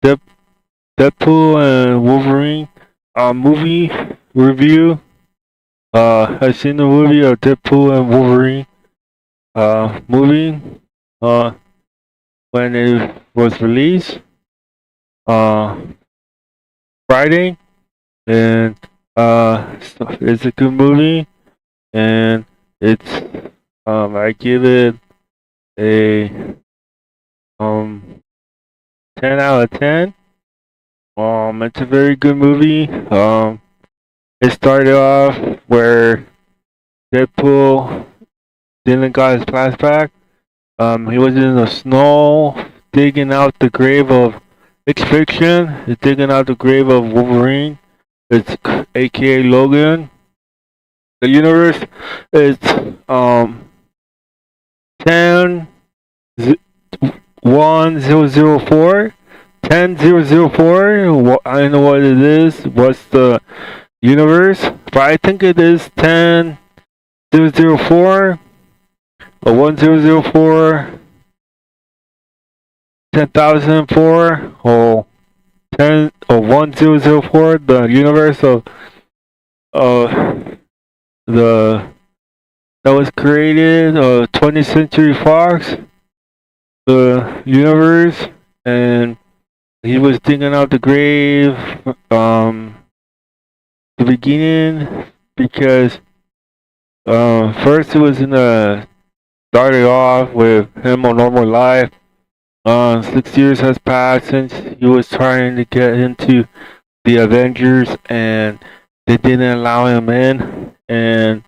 Dead Deadpool and Wolverine movie review. I've seen the movie of Deadpool and Wolverine movie uh when it was released uh Friday, and it's a good movie, and it's I give it a um 10 out of 10. It's a very good movie. It started off where Deadpool didn't got his class back. He was in the snow digging out the grave of X Fiction. He's digging out the grave of Wolverine. It's AKA Logan. The universe is um 10 1004. 10004. I don't know what it is. What's the universe? But I think it is 10004 or 1004, 10,004, or 10 or 1004. The universe of uh the that was created 20th Century Fox. The universe, and he was digging out the grave the beginning, because first it was in the started off with him on normal life. 6 years has passed since he was trying to get into the Avengers, and they didn't allow him in. And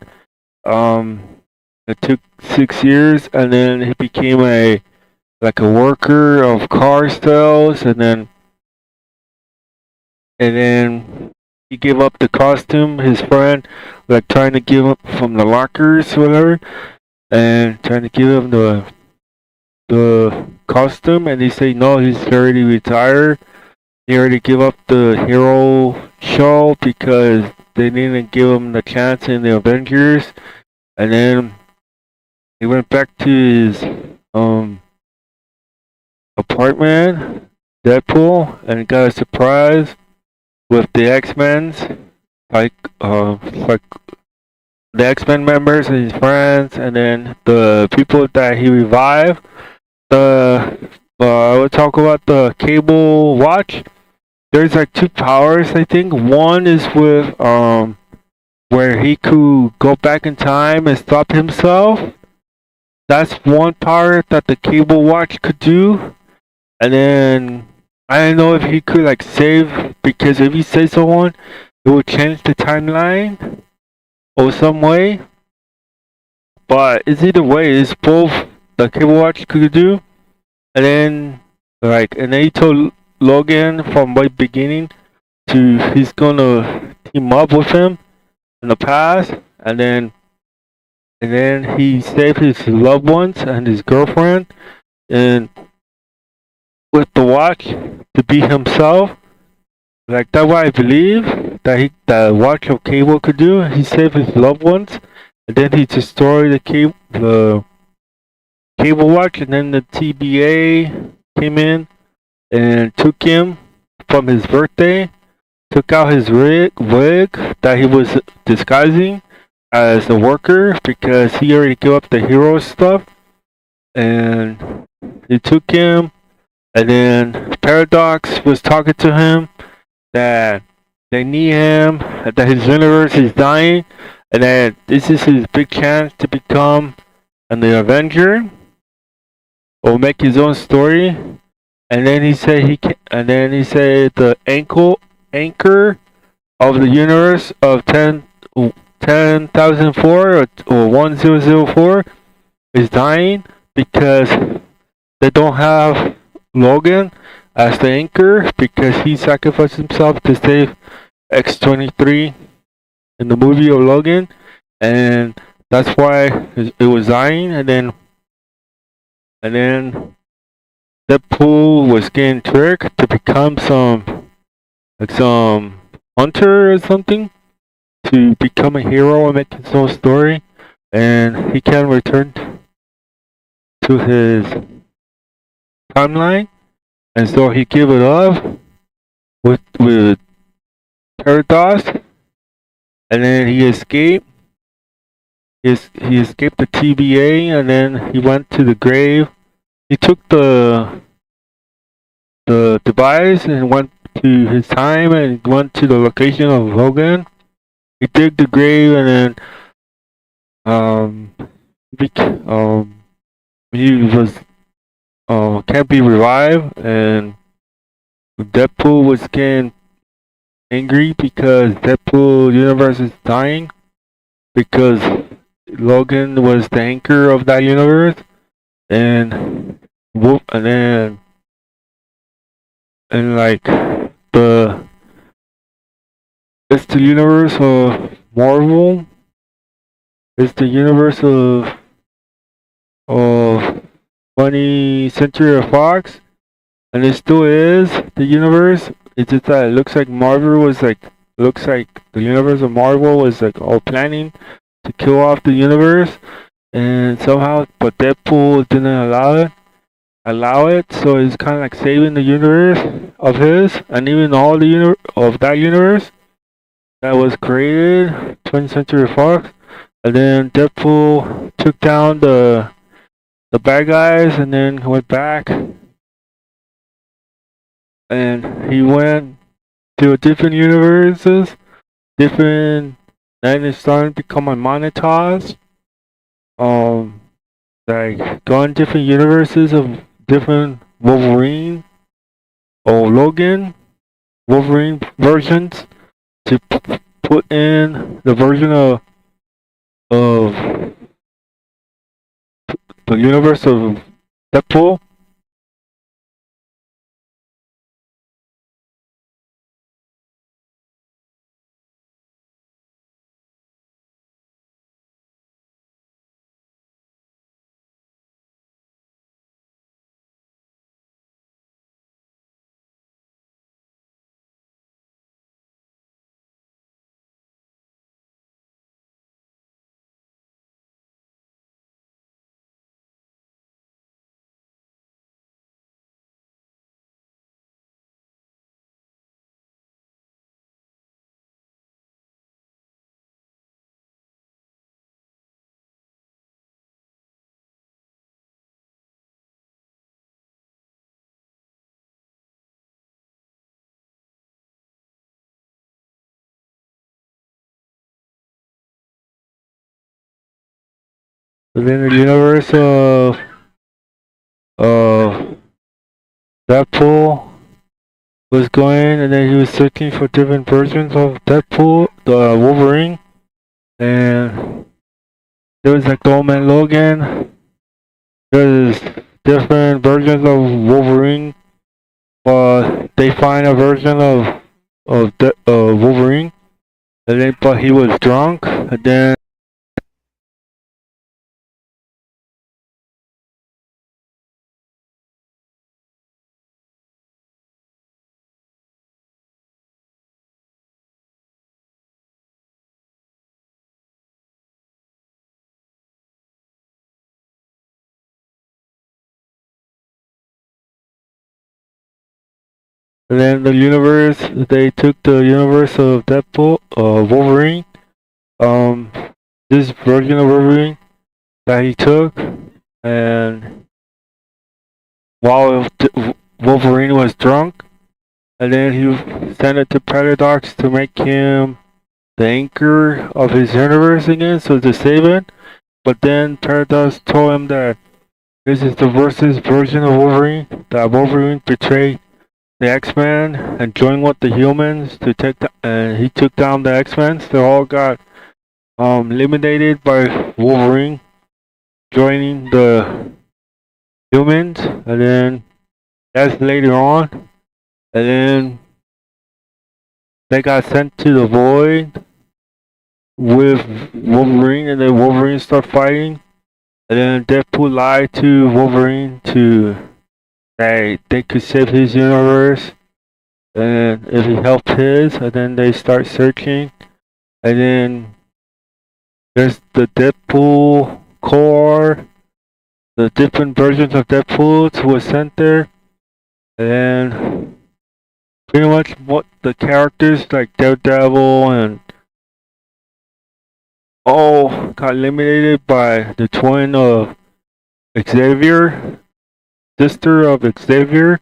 um, it took 6 years, and then he became a like a worker of car sales, and then he gave up the costume. His friend, like, trying to give up from the lockers, whatever, and trying to give him the costume, and he said no, he's already retired. He already gave up the hero show because they didn't give him the chance in the Avengers. And then he went back to his apartment, Deadpool, and got a surprise with the X-Men's, like like the X-Men members and his friends, and then the people that he revived. I would talk about the cable watch. There's like two powers, I think. One is with where he could go back in time and stop himself. That's one power that the cable watch could do. And then I don't know if he could like save, because if he saves someone, it would change the timeline or some way. But it's either way. It's both the cable watch could do. And then he told Logan from the beginning to he's gonna team up with him in the past, and then he saved his loved ones and his girlfriend, and with the watch to be himself. Like, that's what I believe that the watch of Cable could do. He saved his loved ones, and then he destroyed the cable watch, and then the TBA came in and took him from his birthday, took out his wig that he was disguising as a worker, because he already gave up the hero stuff, and he took him. And then Paradox was talking to him that they need him, that his universe is dying, and that this is his big chance to become an Avenger or make his own story. And then he said the anchor of the universe of 10,004 or 1004 is dying, because they don't have Logan as the anchor, because he sacrificed himself to save X-23 in the movie of Logan, and that's why it was dying. And then Deadpool was getting tricked to become some hunter or something, to become a hero and make his own story, and he can return to his timeline. and so he gave it up with Paradox, and then he escaped. He escaped the TVA, and then he went to the grave. He took the device and went to his time and went to the location of Logan. He dig the grave, and then um um he was can't be revived, and Deadpool was getting angry because Deadpool universe is dying because Logan was the anchor of that universe, and and then and like the it's the universe of Marvel, it's the universe of 20th Century Fox, and it still is the universe. It's just that it looks like Marvel was like looks like the universe of Marvel was like all planning to kill off the universe, and somehow, but Deadpool didn't allow it. So it's kind of like saving the universe of his, and even all the of that universe that was created 20th Century Fox. And then Deadpool took down the bad guys, and then went back, and he went to different universes, different. Then it's starting to become a monetize. Um, like going different universes of different Wolverine or Logan Wolverine versions to put in the version of the universe of Deadpool. Within the universe of Deadpool was going, and then he was searching for different versions of Deadpool, the Wolverine, and there was like the Old Man Logan. There's different versions of Wolverine, but they find a version of Wolverine, and then but he was drunk, and then the universe they took the universe of Deadpool, Wolverine, um, this version of Wolverine that he took, and while Wolverine was drunk, and then he sent it to Paradox to make him the anchor of his universe again, so to save it. But then Paradox told him that this is the worstest version of Wolverine, that Wolverine betrayed the X-Men and joined with the humans to take and he took down the X-Men. They all got eliminated by Wolverine joining the humans, and then that's later on, and then they got sent to the void with Wolverine, and then Wolverine start fighting, and then Deadpool lied to Wolverine to that they could save his universe, and if he helped his, and then they start searching, and then there's the Deadpool core, the different versions of Deadpool was sent there, And then pretty much what the characters like Daredevil and all got eliminated by the twin of Xavier, sister of Xavier,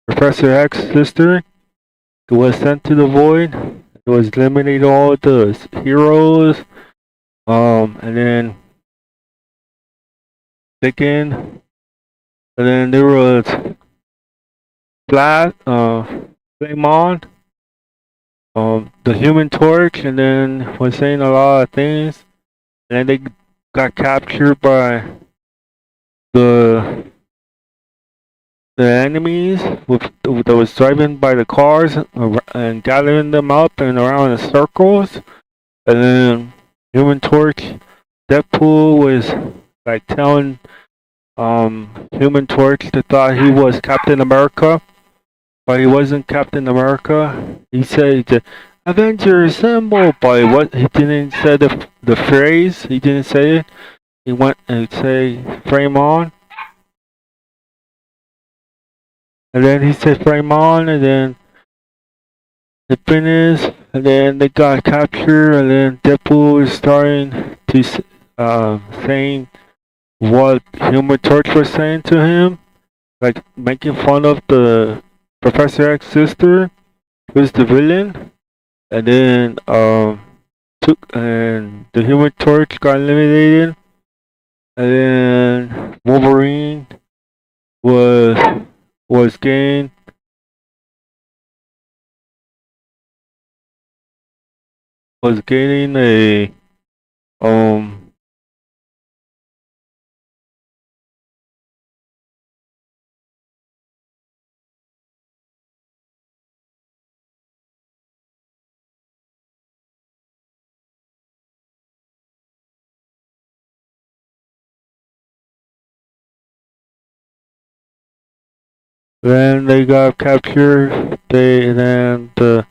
Professor X's sister, who was sent to the void. It was eliminate all the heroes. And then Dickon, and then there was Flash, Flame On, the Human Torch, and then was saying a lot of things. And then they got captured by the the enemies that was driving by the cars and gathering them up and around in circles. And then Human Torch, Deadpool was like telling Human Torch that thought he was Captain America, but he wasn't Captain America. He said the Avengers Assemble, but he didn't say the phrase. He didn't say it. He went and say frame on, and then he said frame on, and then it finished, and then they got captured, and then Deadpool was starting to saying what Human Torch was saying to him, like making fun of the Professor X's sister, who's the villain, and then and the Human Torch got eliminated, and then Wolverine was gained. Was gaining a then they got captured. Then the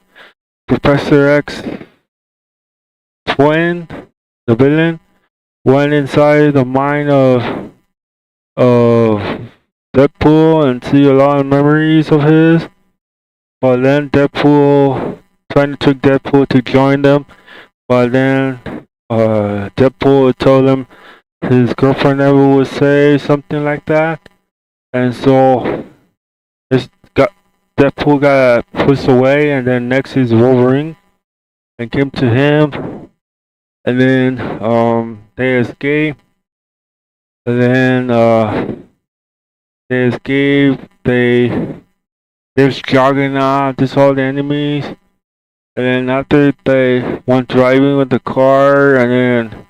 Professor X twin, the villain, went inside the mind of Deadpool and see a lot of memories of his. But then Deadpool trying to trick Deadpool to join them. But then Deadpool told him his girlfriend never would say something like that, and so this got Deadpool got pushed away, and then next is Wolverine, and came to him, and then they escape, and then they escape. They're just jogging out. There's all the enemies, and then after they went driving with the car, and then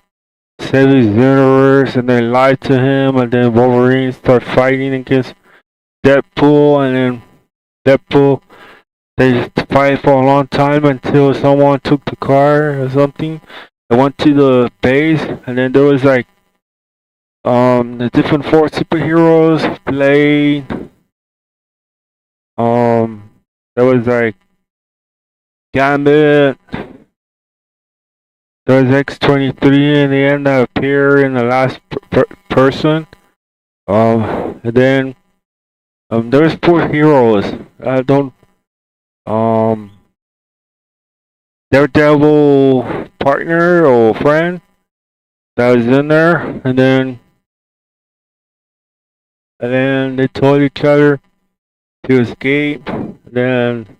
save his universe, and they lied to him, and then Wolverine started fighting against Deadpool, and then Deadpool, they fight for a long time until someone took the car or something. They went to the base, and then there was like the different four superheroes Blade. There was like Gambit. There was X-23 in the end that appeared in the last person. And then there's four heroes. I don't Daredevil partner or friend that was in there, and then they told each other to escape. Then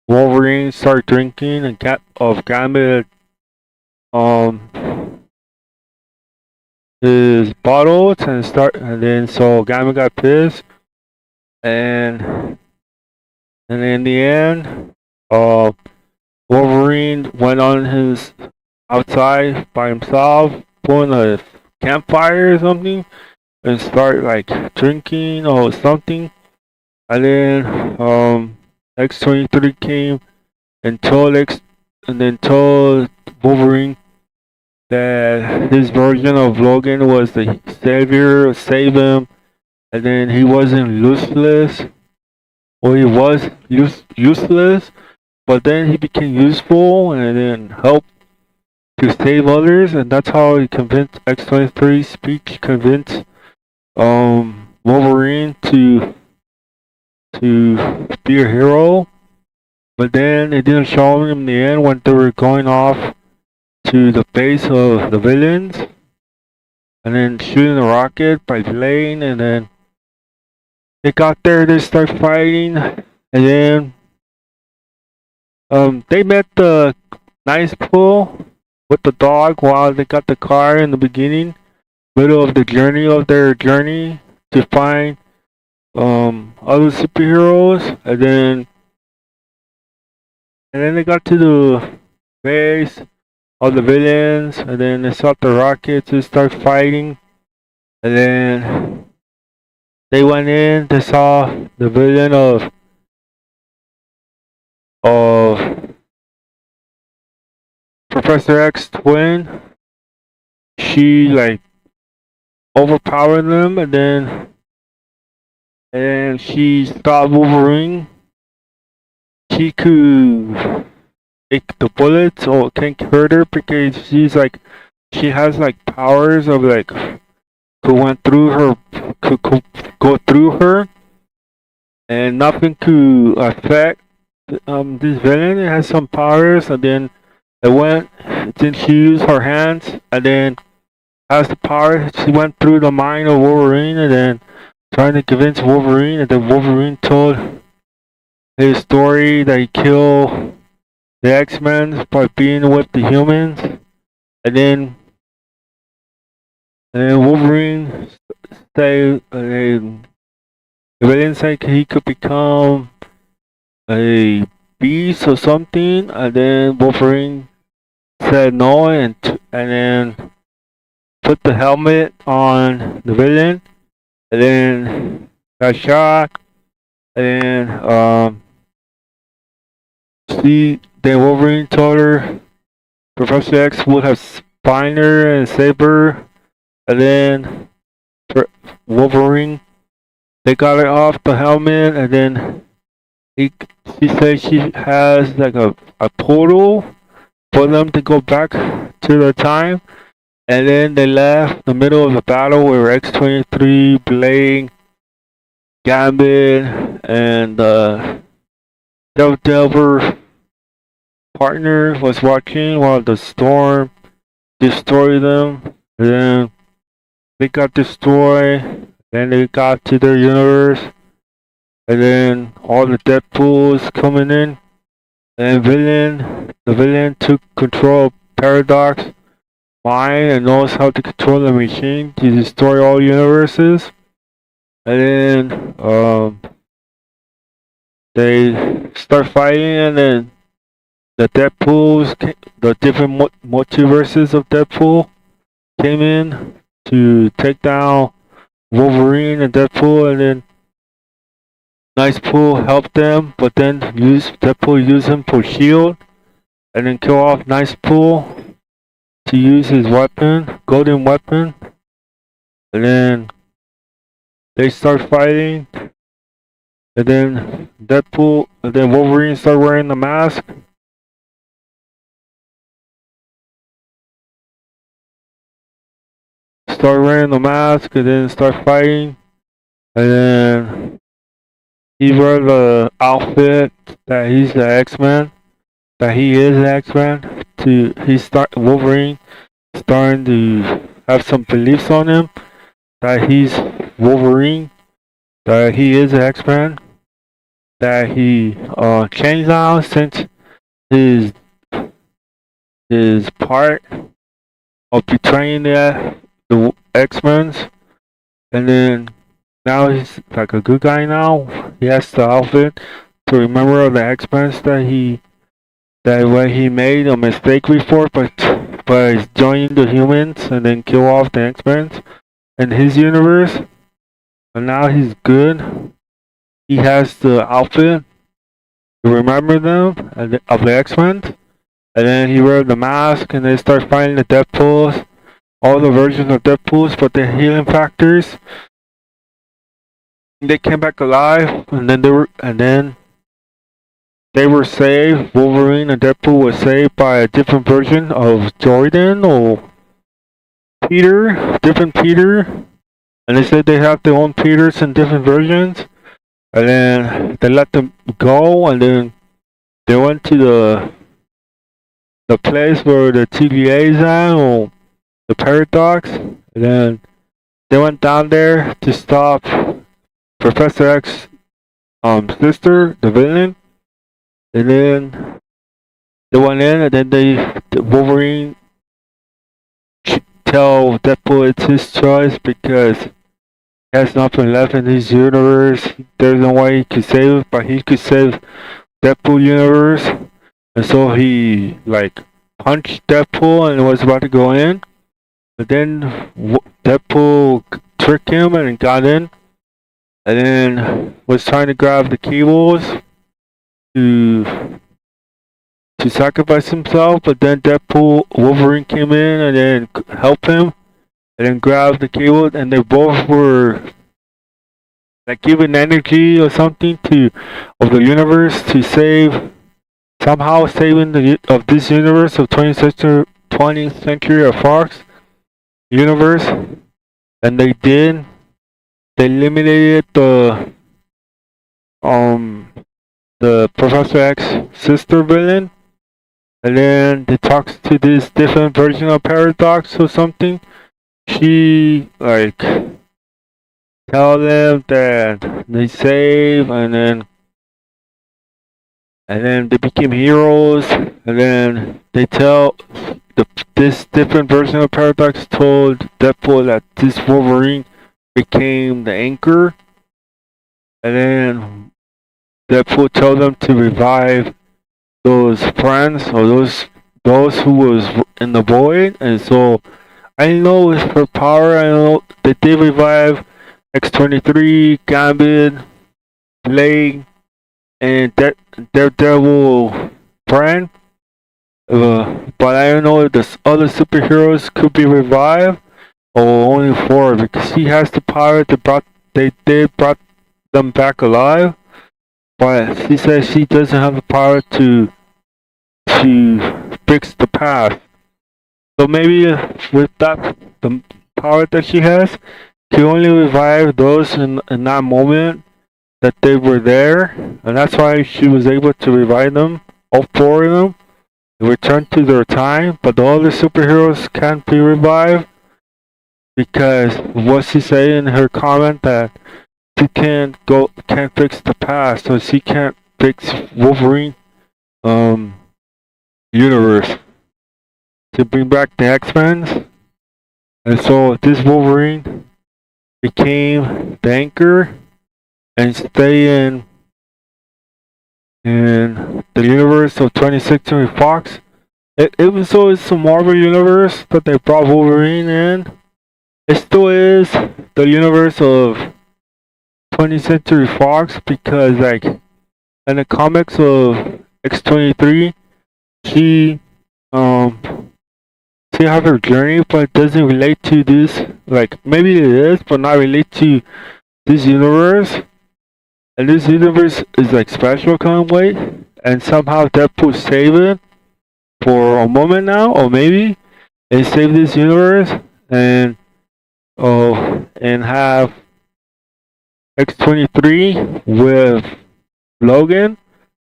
Wolverine started drinking and Gambit his bottles and then so Gambit got pissed, and in the end Wolverine went on his outside by himself, pulling a campfire or something, and start like drinking or something. And then X-23 came and told Wolverine that his version of Logan was the savior, save him, and then he wasn't useless, or he was useless, but then he became useful and then helped to save others, and that's how he convinced X-23's speech convinced Wolverine to to be a hero, but then it didn't show him in the end when they were going off to the base of the villains, and then shooting a rocket by plane, and then they got there, they start fighting, and then they met the nice pool with the dog while they got the car in the beginning, middle of the journey of their journey to find other superheroes, and then they got to the base of the villains, and then they saw the rockets to start fighting, and then they went in, they saw the villain of Professor X twin. She like overpowered them, and she stopped Wolverine. She could take the bullets or can't hurt her because she has like powers of like could went through her could go through her, and nothing could affect this villain. It has some powers, and then she used her hands, and then has the power. She went through the mind of Wolverine, and then trying to convince Wolverine, and then Wolverine told his story that he killed the X-Men by being with the humans, and then Wolverine say the villain said he could become a beast or something, and then Wolverine said no, and then put the helmet on the villain, and then got shot, and then Wolverine told her Professor X would have find her and save her, and then Wolverine, they got her off the helmet, and then she said she has like a portal for them to go back to the time, and then they left the middle of the battle where X-23, Blade, Gambit, and Daredevil partner was watching while the storm destroyed them. And then they got destroyed. Then they got to their universe. And then all the Deadpools coming in. And the villain took control of Paradox mind and knows how to control the machine to destroy all universes. And then they start fighting, and then the the different multiverses of Deadpool came in to take down Wolverine and Deadpool, and then Nicepool helped them, but then Deadpool used him for shield, and then kill off Nicepool to use his weapon, golden weapon, and then they start fighting, and then Wolverine start wearing the mask. Start wearing the mask, and then start fighting, and then he wear the outfit that he's the X-Men, that he is the X-Men. Wolverine starting to have some beliefs on him that he's Wolverine, that he is the X-Men, that he changed now since his part of betraying the X-Men's, and then now he's like a good guy now. He has the outfit to remember the X-Men's that when he made a mistake before, but by joining the humans and then kill off the X-Men's in his universe, and now he's good. He has the outfit to remember them of the X-Men, and then he wears the mask, and they start fighting the Deadpools, all the versions of Deadpools, but the healing factors. They came back alive, and then they were saved. Wolverine and Deadpool were saved by a different version of Jordan or Peter, different Peter, and they said they have their own Peters in different versions. and then they let them go, and then they went to the place where the TVA is at, or the paradox, and then they went down there to stop Professor X sister, the villain, and then they went in, and then the Wolverine tell Deadpool it's his choice because he has nothing left in his universe. There's no way he could save it, but he could save Deadpool universe, and so he like punched Deadpool and was about to go in, but then Deadpool tricked him and got in, and then was trying to grab the cables to sacrifice himself, but then Wolverine came in and then helped him, and then grabbed the cable, and they both were like giving energy or something to of the universe to somehow saving of this universe of 20th century of Fox universe, and they did. They eliminated the Professor X sister villain, and then they talks to this different version of Paradox or something. She like tell them that they save, and then they became heroes, and then they tell this different version of Paradox told Deadpool that this Wolverine became the anchor, and then Deadpool told them to revive those friends or those who was in the void, and so I know it's her power. I know they did revive X-23, Gambit, Blade, and Daredevil friend. But I don't know if the other superheroes could be revived or only four, because she has the power they did brought them back alive. But she says she doesn't have the power to fix the past. So maybe with the power that she has, she only revive those in that moment that they were there, and that's why she was able to revive them, all four of them, and return to their time. But the other superheroes can't be revived because what she said in her comment that she can't fix the past, so she can't fix Wolverine universe to bring back the X-Men. And so this Wolverine became the anchor and stay in the universe of 20th Century Fox. It's a Marvel universe that they brought Wolverine in. It still is the universe of 20th Century Fox because like in the comics of X-23, she have her journey, but it doesn't relate to this. Like maybe it is, but not relate to this universe. And this universe is like special kind of way, and somehow Deadpool saved it for a moment now, or maybe they save this universe and have X-23 with Logan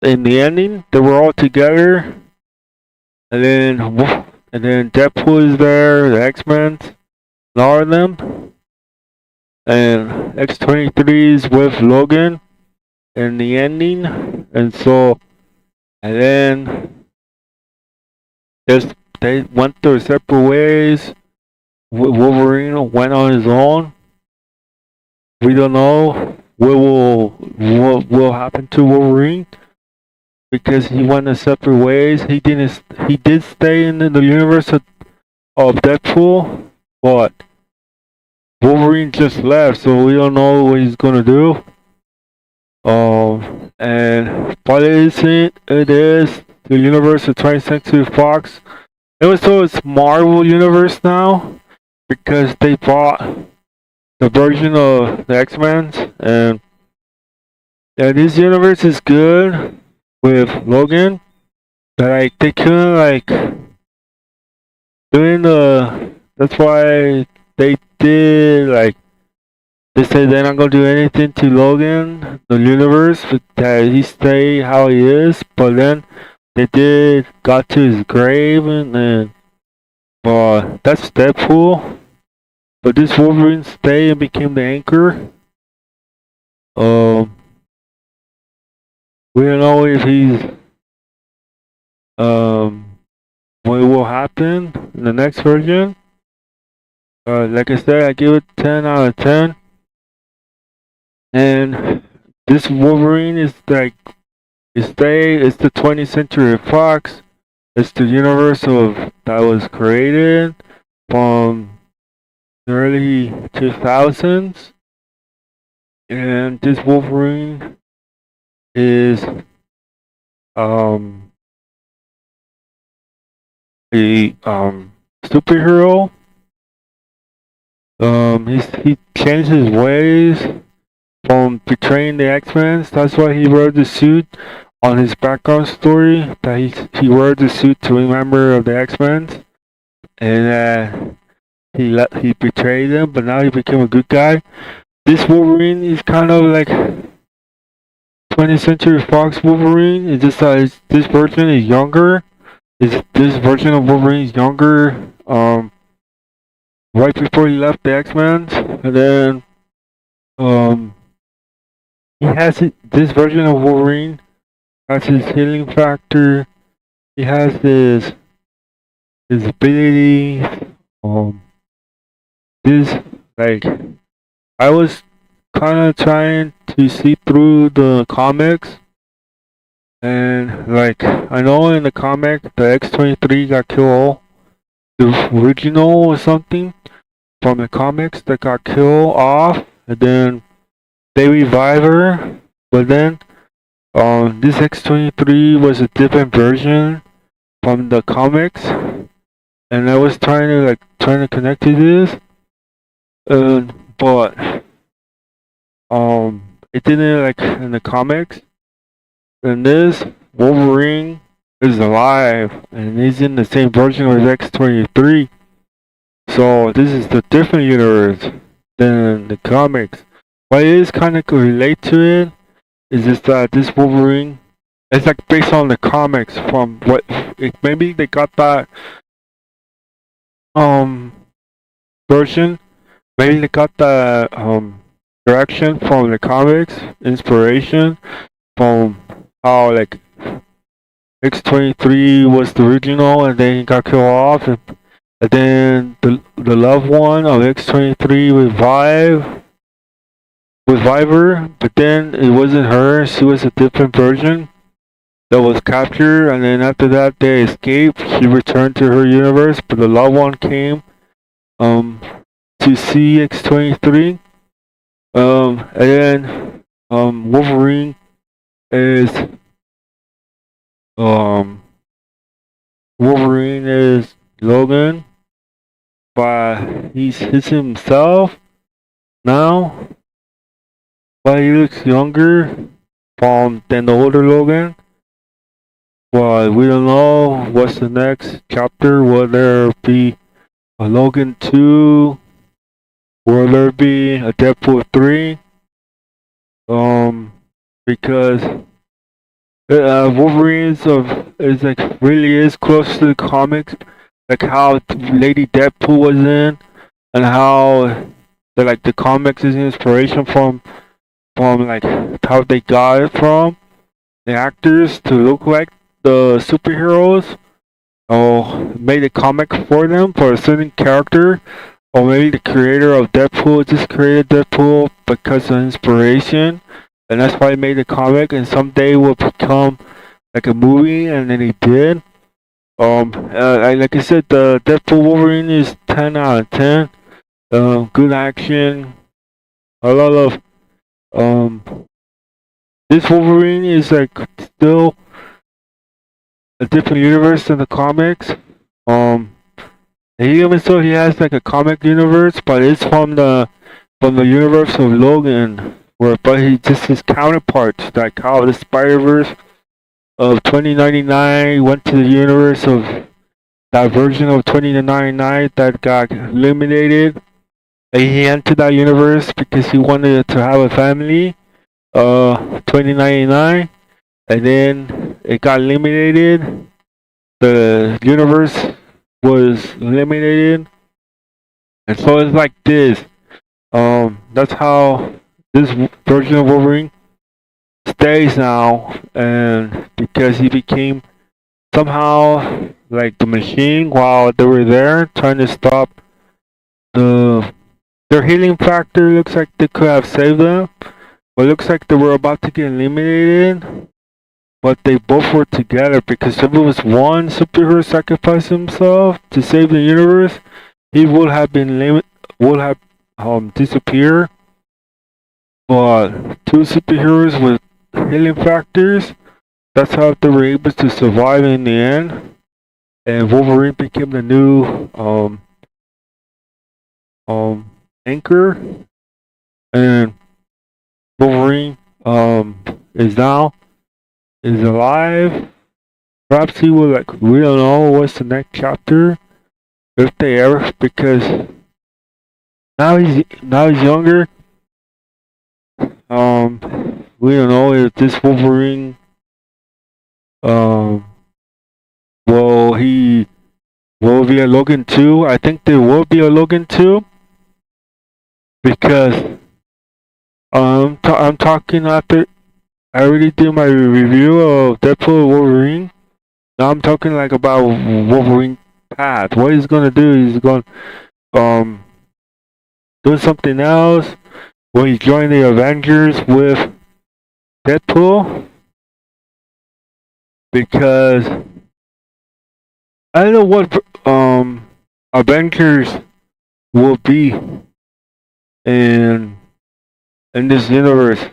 in the ending. They were all together, and then Deadpool is there, the X-Men, all of them, and X-23 is with Logan in the ending, and then they went their separate ways. Wolverine went on his own. We don't know what will happen to Wolverine because he went in separate ways. He did stay in the universe of Deadpool, but Wolverine just left, so we don't know what he's gonna do. But it is the universe of 20th Century Fox. It's Marvel universe now because they bought the version of the X-Men, and this universe is good with Logan. But like they couldn't like doing that's why they did like They say they're not gonna do anything to Logan, the universe, that he stay how he is. But then they did got to his grave, and then that's Deadpool. But this Wolverine stayed and became the anchor. Um, we don't know if he's what will happen in the next version. Like I said, I give it 10 out of 10. And this Wolverine is like it's the 20th Century Fox. It's the universe of that was created from the early 2000s, and this Wolverine is um a superhero. He changed his ways from betraying the X-Men. That's why he wore the suit on his background story. That he wore the suit to be a member of the X-Men, and he betrayed them, but now he became a good guy. This Wolverine is kind of like 20th Century Fox Wolverine. It's just that this version is younger. This version of Wolverine is younger. Right before he left the X-Men, and then he has this version of Wolverine has his healing factor. He has his ability. This like I was kind of trying to see through the comics, and like I know in the comic the X-23 got killed, the original or something from the comics that got killed off, and then they revive her. But then this X-23 was a different version from the comics, and I was trying to connect to this, but it didn't like in the comics. And this Wolverine is alive, and he's in the same version as X-23. So this is the different universe than the comics. What is kind of relate to it is just that this Wolverine is like based on the comics from what maybe they got that version. Maybe they got the direction from the comics, inspiration from how like X-23 was the original, and then he got killed off, and then the loved one of X-23 revived her, but then it wasn't her. She was a different version that was captured, and then after that they escaped. She returned to her universe, but the loved one came to see X-23. And then Wolverine is Wolverine is Logan, but he's himself now. But he looks younger than the older Logan. But we don't know what's the next chapter. Will there be a Logan 2? Will there be a Deadpool 3? Because Wolverine is like really is close to the comics, like how Lady Deadpool was in, and how the comics is inspiration from like how they got it from the actors to look like the superheroes, or made a comic for them for a certain character, or maybe the creator of Deadpool just created Deadpool because of inspiration, and that's why he made the comic, and someday will become like a movie, and then he did. Like I said, the Deadpool Wolverine is 10 out of 10. Good action, a lot of this Wolverine is like still a different universe than the comics. He even so he has like a comic universe, but it's from the universe of Logan, where but he just his counterparts, like how the Spider-Verse of 2099 went to the universe of that version of 2099 that got eliminated. He entered that universe because he wanted to have a family. 2099, and then it got eliminated. The universe was eliminated, and so it's like this. That's how this version of Wolverine stays now, and because he became somehow like the machine while they were there trying to stop the their healing factor. Looks like they could have saved them, but looks like they were about to get eliminated. But they both were together because if it was one superhero sacrificed himself to save the universe, he would have been would have disappeared. But two superheroes with healing factors, that's how they were able to survive in the end. And Wolverine became the new um anchor, and Wolverine is now is alive. Perhaps he will like we don't know what's the next chapter if they ever because now he's younger. We don't know if this Wolverine um will he will be a Logan 2. I think there will be a Logan 2 because I'm talking after I already did my review of Deadpool Wolverine. Now I'm talking like about Wolverine path. What he's gonna do? He's gonna um do something else. Will he join the Avengers with Deadpool? Because I don't know what Avengers will be in this universe.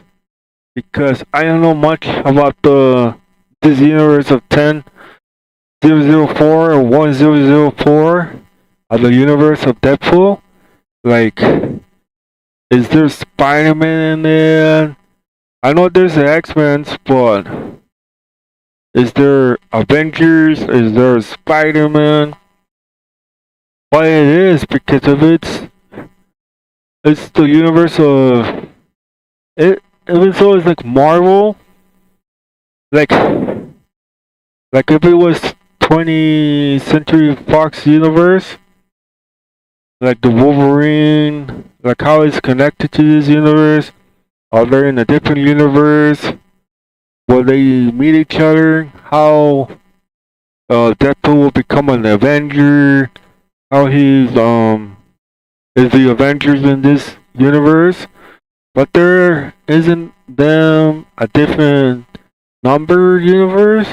Because I don't know much about this universe of 10,004 or 1004 of the universe of Deadpool. Like, is there Spider-Man in there? I know there's the X-Men, but is there Avengers? Is there Spider-Man? Why it is? Because of it's the universe of it. Even so, it's like Marvel. Like if it was 20th Century Fox universe, like the Wolverine, like how it's connected to this universe. Are they in a different universe? Will they meet each other? How Deadpool will become an Avenger? How he's is the Avengers in this universe? But there isn't them a different number universe?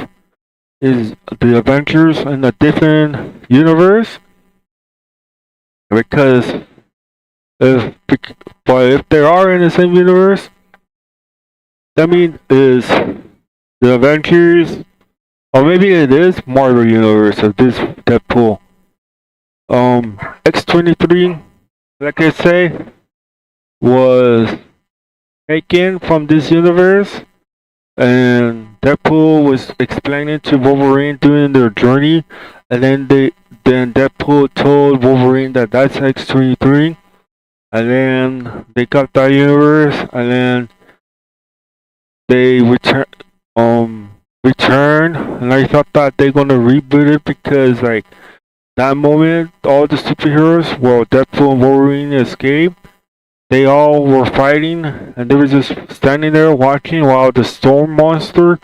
Is the Avengers in a different universe? Because if they are in the same universe, that means is the Avengers, or maybe it is Marvel Universe of this Deadpool. X-23, like I say, was taken from this universe, and Deadpool was explaining to Wolverine during their journey, and then Deadpool told Wolverine that that's X-23, and then they got that universe, and then they return, and I thought that they're gonna reboot it because like that moment, all the superheroes, well, Deadpool and Wolverine escaped. They all were fighting, and they were just standing there watching while the storm monster.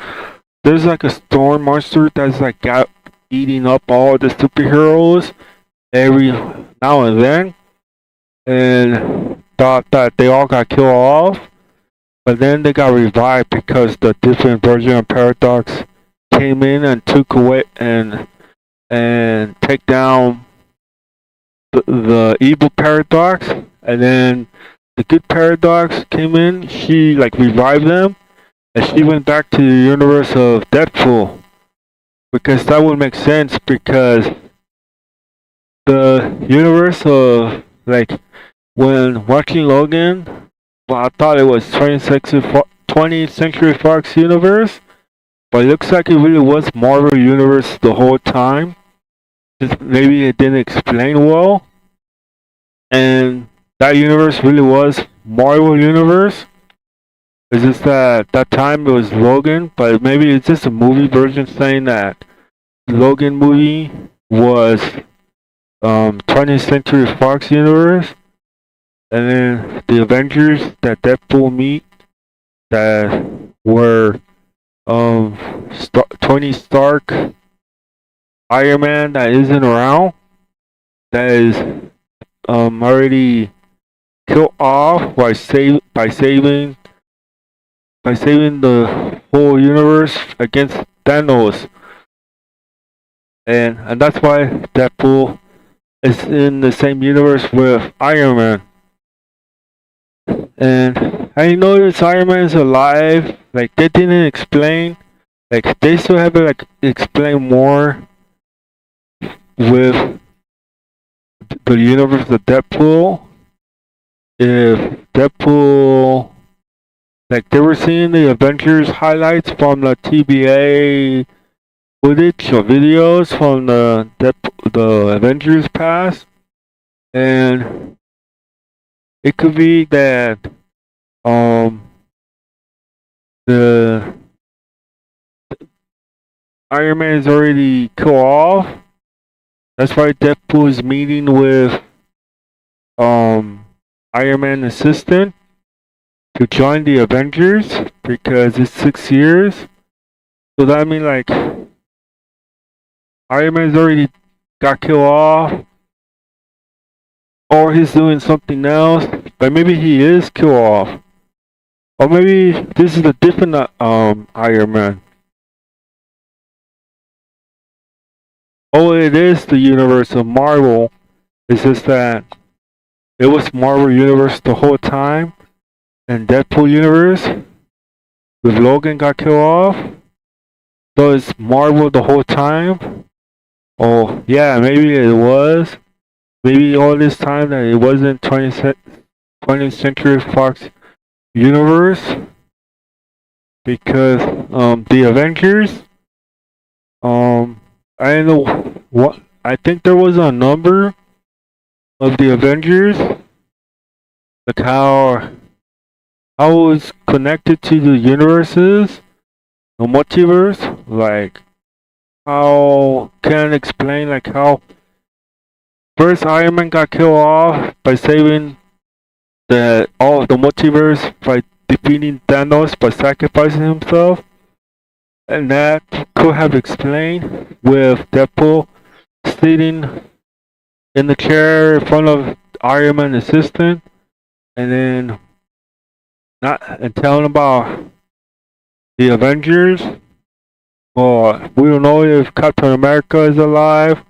There's like a storm monster that's like eating up all the superheroes every now and then, and thought that they all got killed off. But then they got revived because the different version of Paradox came in and took away and take down the evil Paradox, and then the good Paradox came in. She like revived them, and she went back to the universe of Deadpool because that would make sense because the universe of like when watching Logan, well, I thought it was 20th Century Fox universe, but it looks like it really was Marvel universe the whole time. Just maybe it didn't explain well, and that universe really was Marvel Universe. It's just that that time it was Logan, but maybe it's just a movie version saying that Logan movie was 20th Century Fox Universe, and then the Avengers that Deadpool meet that were Tony Stark, Iron Man that isn't around, that is already killed off by saving the whole universe against Thanos, and that's why Deadpool is in the same universe with Iron Man. And I noticed Iron Man is alive. Like they didn't explain. Like they still have to like explain more with the universe of Deadpool. If Deadpool, like they were seeing the Avengers highlights from the TBA footage or videos from the Avengers past, and it could be that um the Iron Man is already killed off. That's why Deadpool is meeting with um Iron Man assistant to join the Avengers because it's 6 years. So that means like Iron Man's already got killed off, or he's doing something else. But maybe he is killed off, or maybe this is a different Iron Man. Oh, it is the universe of Marvel. It's just that it was Marvel Universe the whole time, and Deadpool Universe with Logan got killed off. So it's Marvel the whole time. Oh yeah, maybe it was. Maybe all this time that it wasn't 20th Century Fox Universe because the Avengers I don't know what, I think there was a number of the Avengers, like how it's connected to the universes, the multiverse, like how can I explain like how first Iron Man got killed off by saving the all of the multiverse by defeating Thanos by sacrificing himself, and that could have explained with Deadpool sitting in the chair in front of Iron Man's assistant, and then not and telling about the Avengers. But we don't know if Captain America is alive.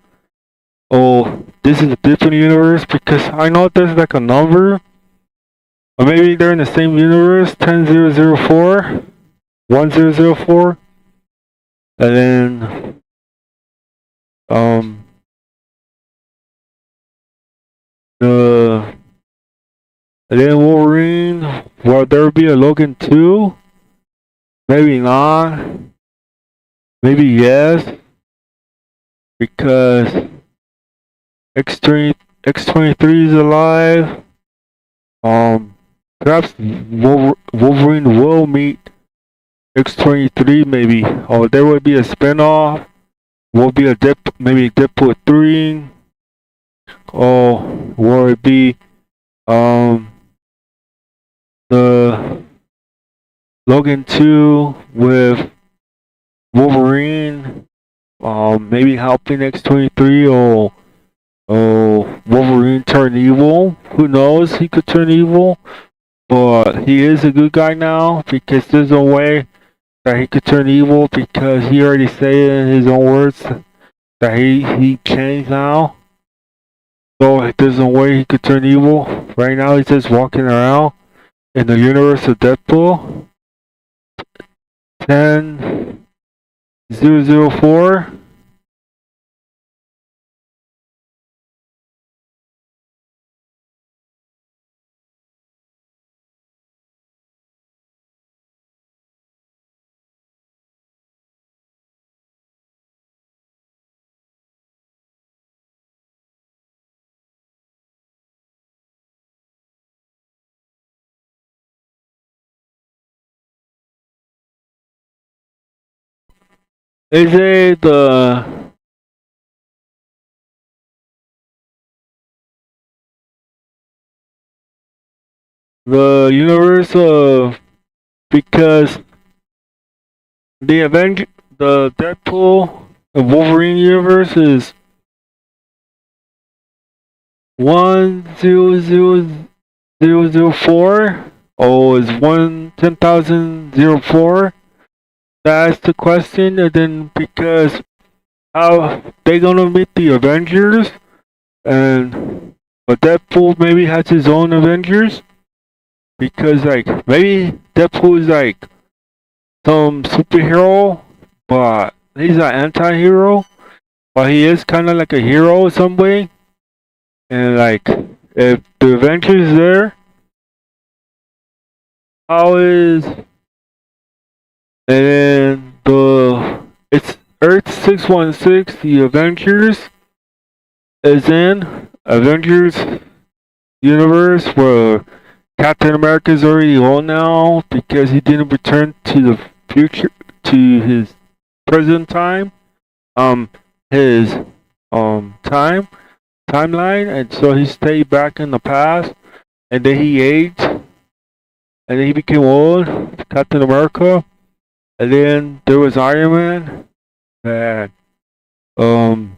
Oh, this is a different universe because I know there's like a number, or maybe they're in the same universe, 10004, 1004, and then um the and then Wolverine. Will there be a Logan 2? Maybe not. Maybe yes, because X23 is alive. Perhaps Wolverine will meet X23 maybe. Or there will be a spinoff. Will be a maybe Deadpool 3. Or will it be um the Logan 2 with Wolverine maybe helping X23, or Wolverine turn evil. Who knows? He could turn evil. But he is a good guy now because there's no way that he could turn evil because he already said in his own words that he changed now. So there's no way he could turn evil. Right now he's just walking around in the universe of Deadpool. 10004. Is it the universe because the the Deadpool and Wolverine universe is 100,004? Oh, is 110,004? That's the question. And then because how they gonna meet the Avengers, and but Deadpool maybe has his own Avengers because like maybe Deadpool is like some superhero, but he's an anti-hero, but he is kind of like a hero in some way. And like if the Avengers is there, how is and then the it's Earth 616, the Avengers is in Avengers universe where Captain America is already old now because he didn't return to the future to his present time, um, his timeline, and so he stayed back in the past, and then he aged, and then he became old, Captain America, and then there was Iron Man that um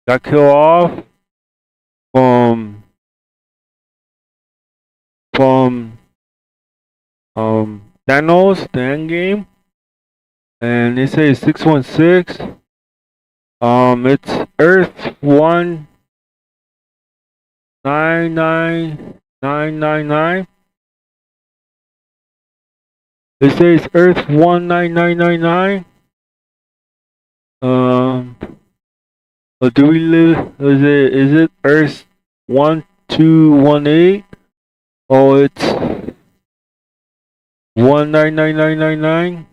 got killed off from from Thanos, the Endgame, and they say 616. It's Earth 1999999. It says Earth 19999. Or do we live? Is it Earth 1218? Oh, it's 199999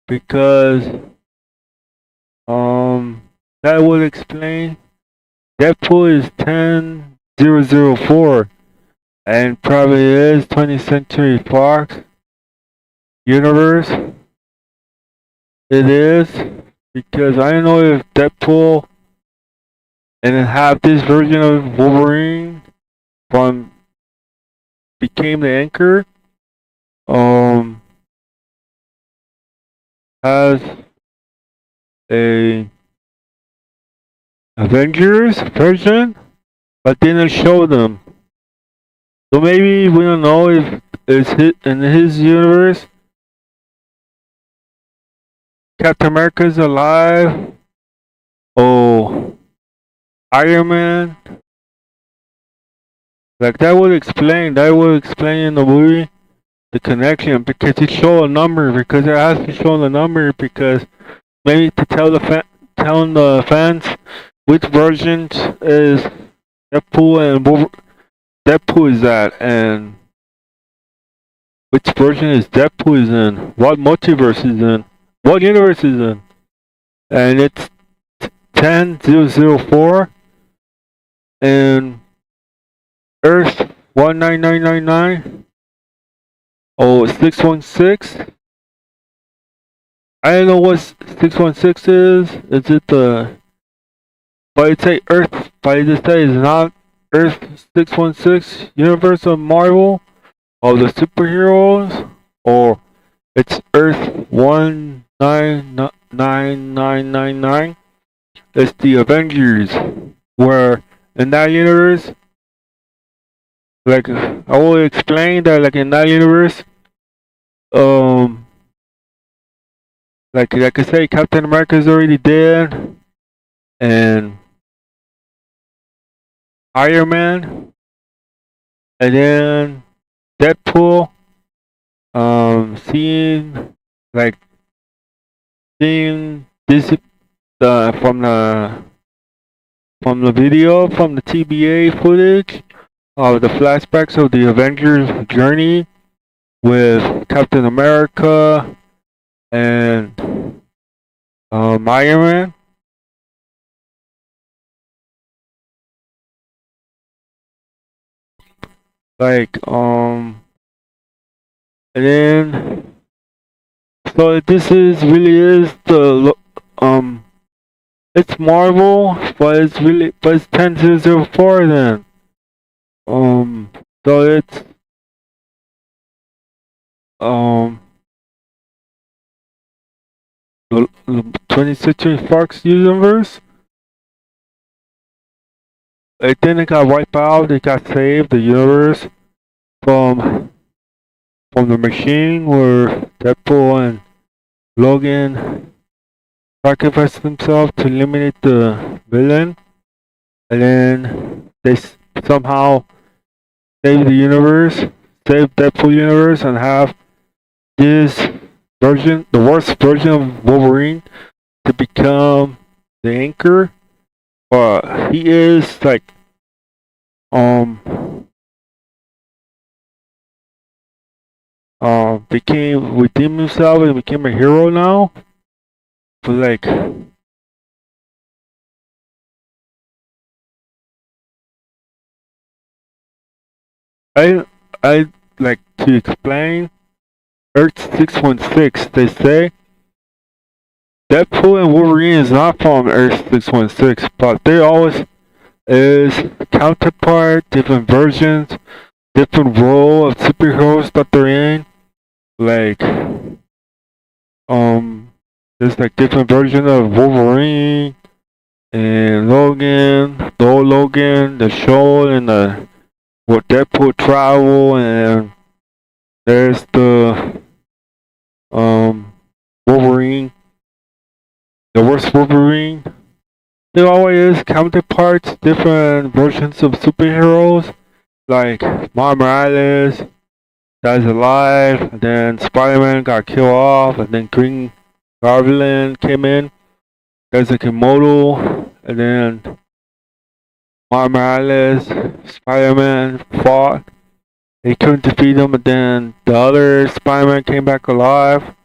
because that would explain Deadpool is 10004 and probably is 20th Century Fox universe. It is because I don't know if Deadpool and then have this version of Wolverine from became the anchor has a Avengers version but didn't show them. So maybe we don't know if it's in his universe Captain America's alive. Oh, Iron Man. Like that would explain in the movie the connection because it show a number because it has to show the number because maybe to tell telling the fans which version is Deadpool and Deadpool is that and which version is Deadpool is in, what multiverse is in, what universe is in, and it's 10004 and Earth 19999. Oh, 616. I don't know what 616 is. Is it the? But it say Earth. But it just say it's not Earth 616 universe of Marvel of the superheroes, or it's Earth 199999. It's the Avengers, where in that universe, like I will explain that, like in that universe, um, like I say, Captain America is already dead, and Iron Man, and then Deadpool, seeing like seeing this from the video from the TBA footage of the flashbacks of the Avengers journey with Captain America and Iron Man. Like and then So this is really is it's Marvel, but it's 10/004 then. Um, so it's um the 20th Century Fox universe. It didn't got wiped out. It got saved. The universe from the machine where Deadpool and Logan sacrificed themselves to eliminate the villain, and then they somehow save the universe, save Deadpool universe, and have this version, the worst version of Wolverine, to become the anchor. But he is like um became redeemed himself and became a hero now. But like I I like to explain Earth 616. They say Deadpool and Wolverine is not from Earth 616, but they always is counterpart, different versions, different role of superheroes that they're in. Like there's like different version of Wolverine and Logan, the old Logan, the show, and the what Deadpool travel, and there's the Wolverine, the worst Wolverine. There always is counterparts, different versions of superheroes, like Miles Morales dies alive, and then Spider-Man got killed off, and then Green Goblin came in. There's a Komodo, and then Miles Morales, Spider-Man fought. He couldn't defeat him, and then the other Spider-Man came back alive,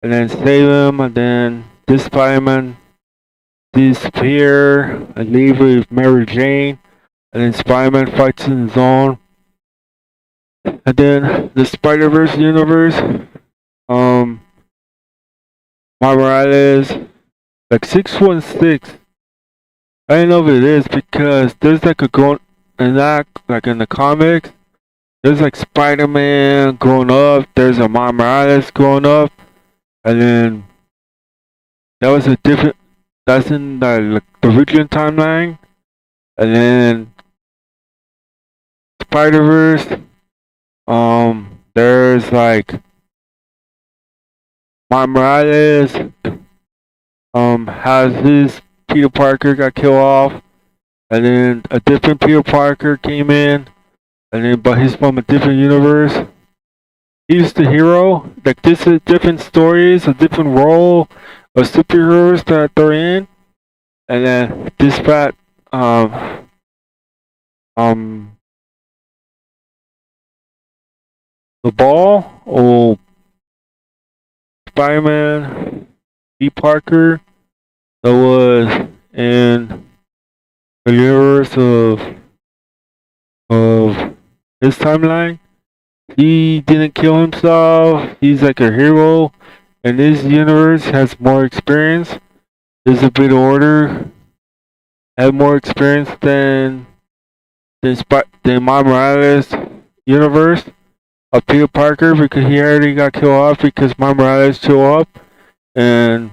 and then saved him, and then this Spider-Man disappear and leave with Mary Jane, and then Spider-Man fights in his own. And then the Spider-Verse universe, Miles Morales, like 616. I don't know if it is because there's like a grown in that like in the comics. There's like Spider-Man growing up. There's a Miles Morales growing up, and then that was a different. That's in the like, the original timeline, and then Spider-Verse. There's like Miles Morales. Has his Peter Parker got killed off, and then a different Peter Parker came in, and then but he's from a different universe. He's the hero. Like this is different stories, a different role of superheroes that they're in, and then this fat um the ball or Spider-Man P. Parker that was in the universe of his timeline. He didn't kill himself. He's like a hero. And this universe has more experience. There's a bit order. Have more experience than Miles Morales universe of Peter Parker because he already got killed off because Miles Morales showed up and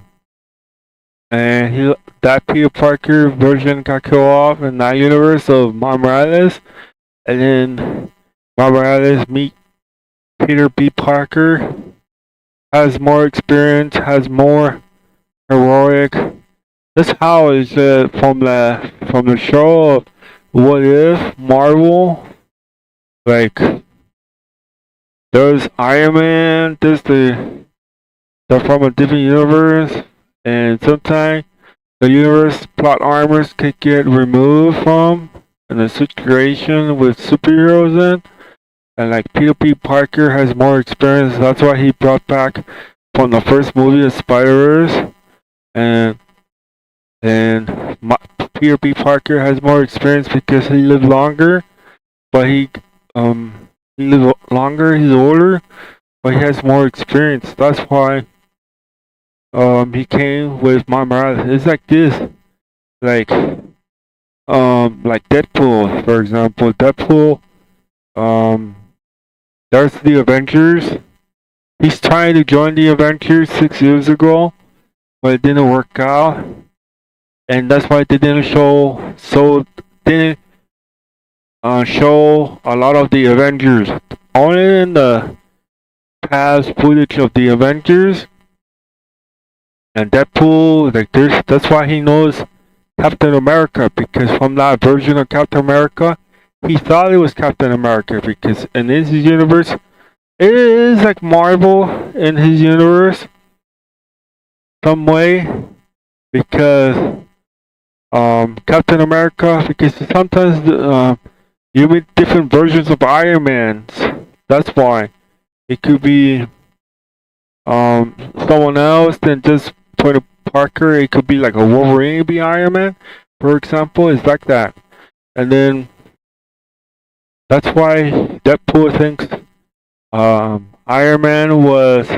he that Peter Parker version got killed off in that universe of Miles Morales, and then Miles Morales meet Peter B. Parker, has more experience, has more heroic. That's how is from the show of What If Marvel. Like there's Iron Man, they're from a different universe, and sometimes the universe plot armors could get removed from in a situation with superheroes in. And like Peter P. Parker has more experience, that's why he brought back from the first movie of Spider-Verse. And Peter P. Parker has more experience because he lived longer, but he lived longer, he's older, but he has more experience. That's why he came with my Morales. It's like this, like like Deadpool, for example. Deadpool, um, there's the Avengers. He's trying to join the Avengers 6 years ago, but it didn't work out, and that's why they didn't didn't show a lot of the Avengers. Only in the past footage of the Avengers and Deadpool, like that's why he knows Captain America, because from that version of Captain America, he thought it was Captain America, because in his universe, it is like Marvel in his universe, some way, because Captain America, because sometimes you meet different versions of Iron Mans. That's why it could be someone else than just Tony Parker. It could be like a Wolverine be Iron Man, for example. It's like that, and then that's why Deadpool thinks Iron Man was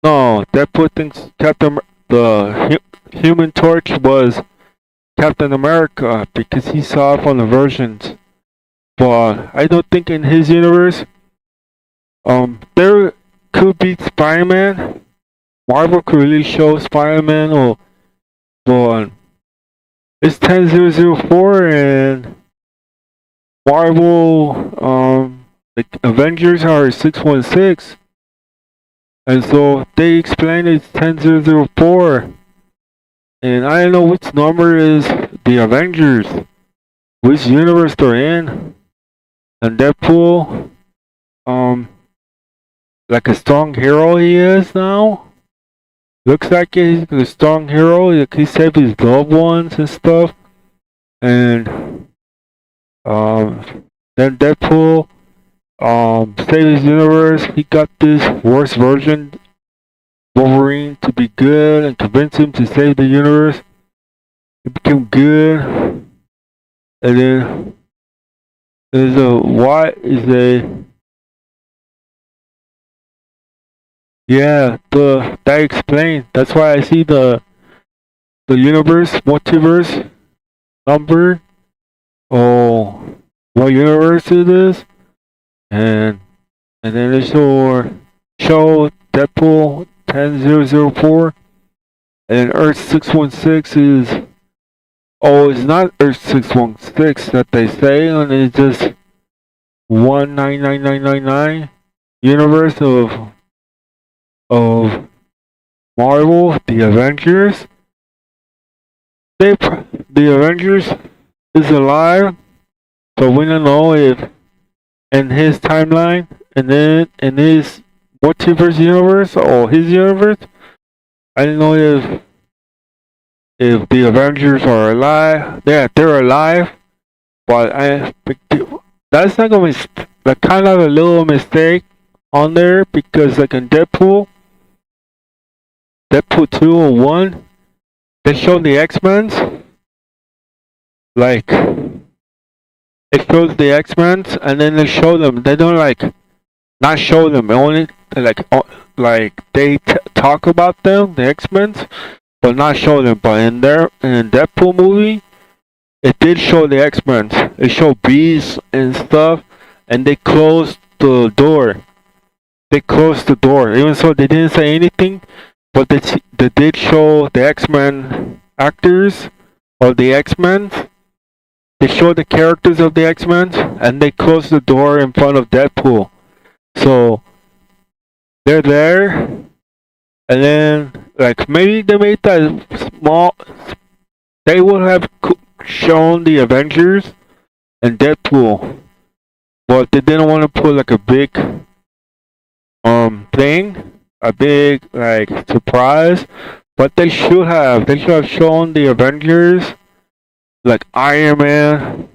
no. Deadpool thinks Human Torch was Captain America because he saw it from the versions. But I don't think in his universe, there could be Spider-Man. Marvel could really show Spider-Man, but it's 10004 and Marvel, the Avengers are 616, and so they explain it's 10004, and I don't know which number is the Avengers, which universe they're in, and Deadpool, like a strong hero he is now. Looks like he's a strong hero. Like he saved his loved ones and stuff, and then Deadpool saved his universe. He got this worst version, Wolverine, to be good and convince him to save the universe. He became good, and then there's a yeah, that explains. That's why I see the universe, multiverse number, or what universe it is, and then they show Deadpool 10004, and Earth 616 is it's not Earth 616 that they say, and it's just 199999 universe of Marvel, the Avengers. The Avengers is alive, so we don't know if in his timeline and then in his multiverse universe or his universe, I don't know if the Avengers are alive. Yeah, they're alive, but that's like like kind of a little mistake on there, because like in Deadpool 2 or 1, they show the X-Men's, like it shows the X-Men and then they show them. They don't not show them. Only like they talk about them, the X-Men, but not show them. But in Deadpool movie, it did show the X-Men. It showed bees and stuff, and they closed the door. They closed the door, even so they didn't say anything. But they did show the X-Men actors or the X-Men. They showed the characters of the X-Men, and they closed the door in front of Deadpool. So they're there, and then like maybe they made that small. They would have shown the Avengers and Deadpool, but they didn't want to put like a big thing, a big like surprise. But they should have. They should have shown the Avengers, like Iron Man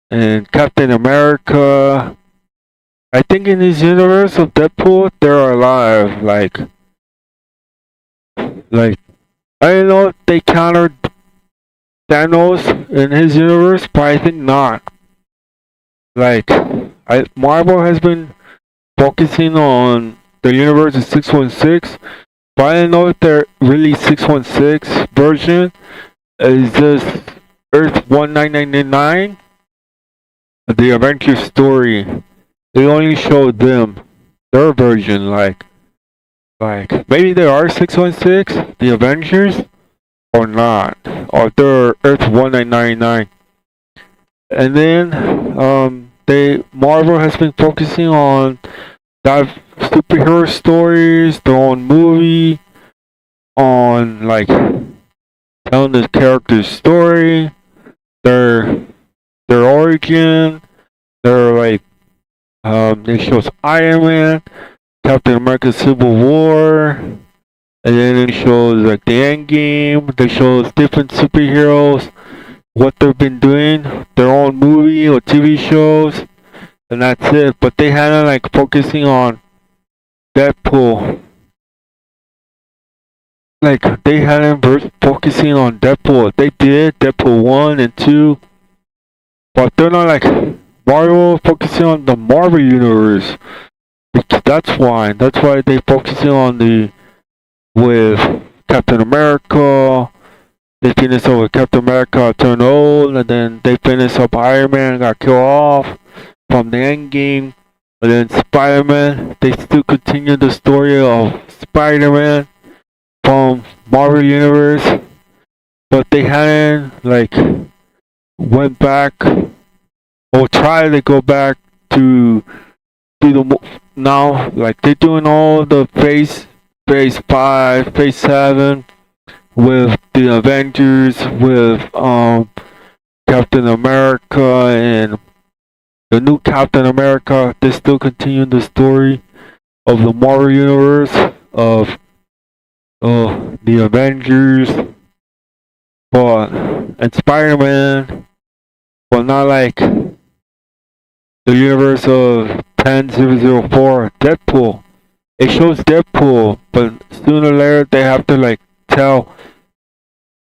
and Captain America. I think in this universe of Deadpool, they're alive. Like I don't know if they countered Thanos in his universe, but I think not. Like Marvel has been focusing on the universe of 616, But I don't know if they're really 616 version. Is this Earth 1999? The Avengers story. They only showed them their version, like maybe they are 616, the Avengers, or not, or they're Earth 1999. And then they Marvel has been focusing on that superhero stories, their own movie, on like telling the character's story, their their origin, their like they shows Iron Man, Captain America Civil War, and then it shows like the end game, they shows different superheroes, what they've been doing, their own movie or TV shows, and that's it. But they hadn't like focusing on Deadpool. Like they hadn't focusing on Deadpool. They did Deadpool 1 and 2, but they're not like Marvel focusing on the Marvel universe. That's why. That's why they focusing on the with Captain America. They finish up with Captain America turned old, and then they finish up Iron Man got killed off from the end game. And then Spider-Man, they still continue the story of Spider-Man from Marvel Universe, but they hadn't like went back or tried to go back to the now like they're doing all the phase 5, phase 7 with the Avengers, with Captain America and the new Captain America. They still continue the story of the Marvel universe of the Avengers, but and Spider-Man, but not like the universe of 10004 Deadpool. It shows Deadpool, but sooner or later they have to like tell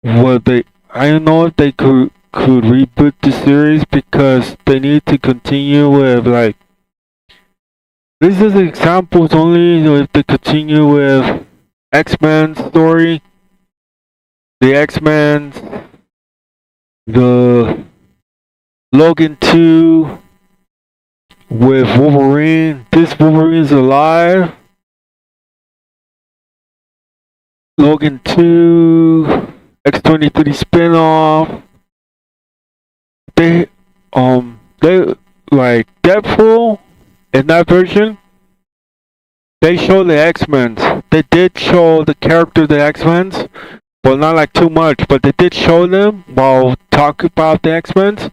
what they. I don't know if they could reboot the series because they need to continue with like. This is examples only if they continue with X-Men story, the X-Men, the Logan 2 with Wolverine. This Wolverine is alive. Logan 2, X-23 spin-off. They like Deadpool in that version. They show the X-Men. They did show the character of the X-Men, but not like too much. But they did show them while talking about the X-Men.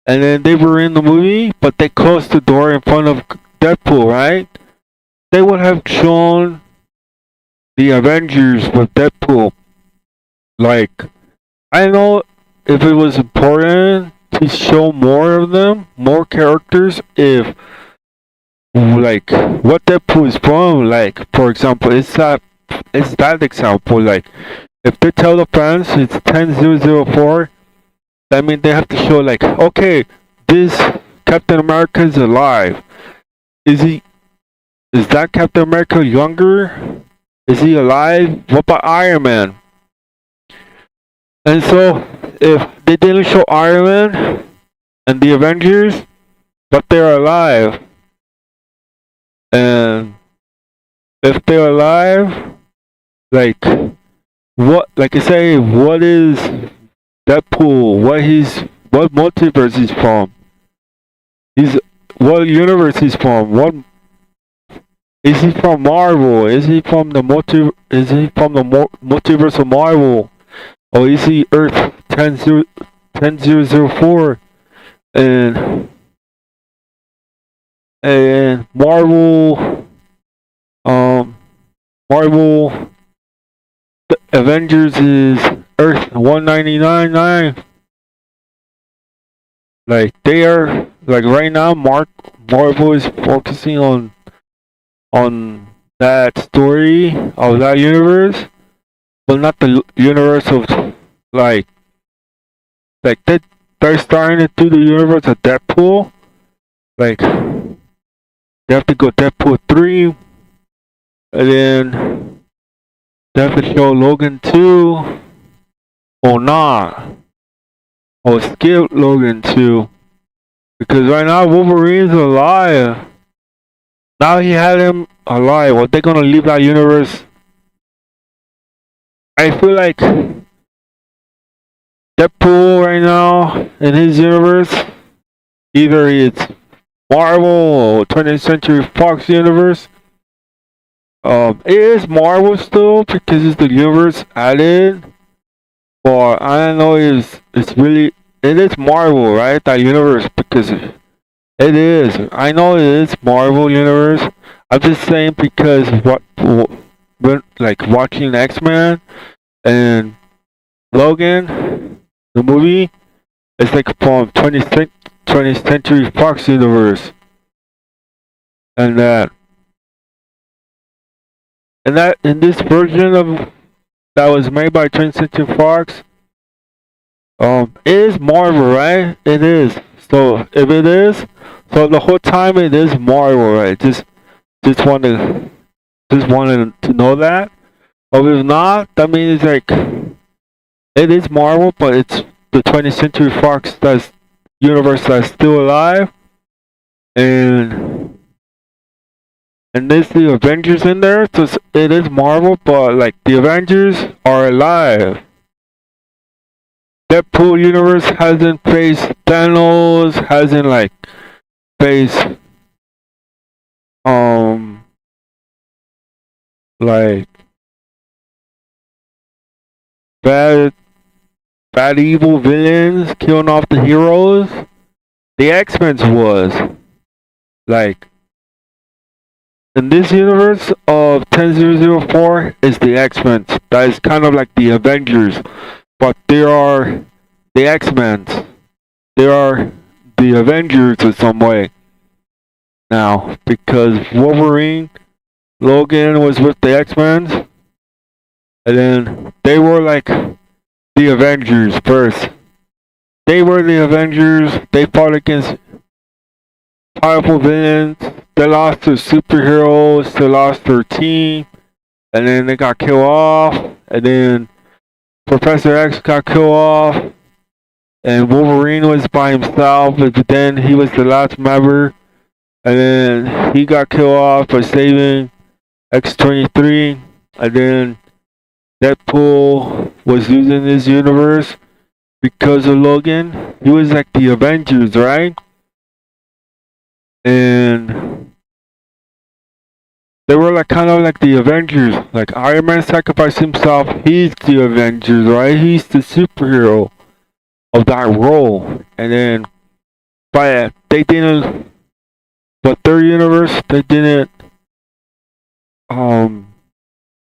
And then they were in the movie, but they closed the door in front of Deadpool, right? They would have shown the Avengers with Deadpool. Like, I don't know if it was important to show more of them, more characters, if like what Deadpool is from. Like, for example, it's that example. Like, if they tell the fans it's 10004, that means they have to show like, okay, this Captain America is alive. Is that Captain America younger? Is he alive? What about Iron Man? And so, if they didn't show Iron Man and the Avengers, but they're alive, and if they're alive, like what? Like I say, what is Deadpool? What multiverse he's from? What universe he's from? What is he from? Marvel? Is he from the multiverse of Marvel? Or is he Earth 10004 and Marvel Marvel the Avengers is Earth 1999. Like they are like right now Marvel is focusing on that story of that universe, but not the universe of like they're starting to do the universe of Deadpool. Like they have to go Deadpool 3, and then they have to show Logan 2 or not. Or skip Logan 2. Because right now Wolverine's alive. Now he had him alive. What they gonna leave that universe? I feel like Deadpool right now in his universe, either it's Marvel or 20th Century Fox universe. It is Marvel still because it's the universe added. But I don't know, it's really it is Marvel, right? That universe because it is. I know it is Marvel universe. I'm just saying because when like watching X Men and Logan, the movie, it's like from 20th Century Fox universe, and that in this version of that was made by 20th Century Fox, it is Marvel, right? It is. So if it is, so the whole time it is Marvel, right? Just wanted just wanted to know that. But if not, that means like it is Marvel, but it's the 20th Century Fox that's universe that's still alive, and there's the Avengers in there. So it is Marvel, but like the Avengers are alive. Deadpool universe hasn't faced Thanos, hasn't like faced um like bad evil villains killing off the heroes. The X-Men's was like in this universe of 10004 is the X-Men. That is kind of like the Avengers, but they are the X-Men. They are the Avengers in some way now because Wolverine, Logan was with the X-Men, and then they were like the Avengers first. They were the Avengers. They fought against powerful villains. They lost their superheroes. They lost their team, and then they got killed off. And then Professor X got killed off, and Wolverine was by himself. But then he was the last member, and then he got killed off by saving X-23. And then Deadpool was using his universe because of Logan. He was like the Avengers, right? And they were like kind of like the Avengers. Like Iron Man sacrificed himself. He's the Avengers, right? He's the superhero of that role. And then, but they didn't. But their universe, they didn't.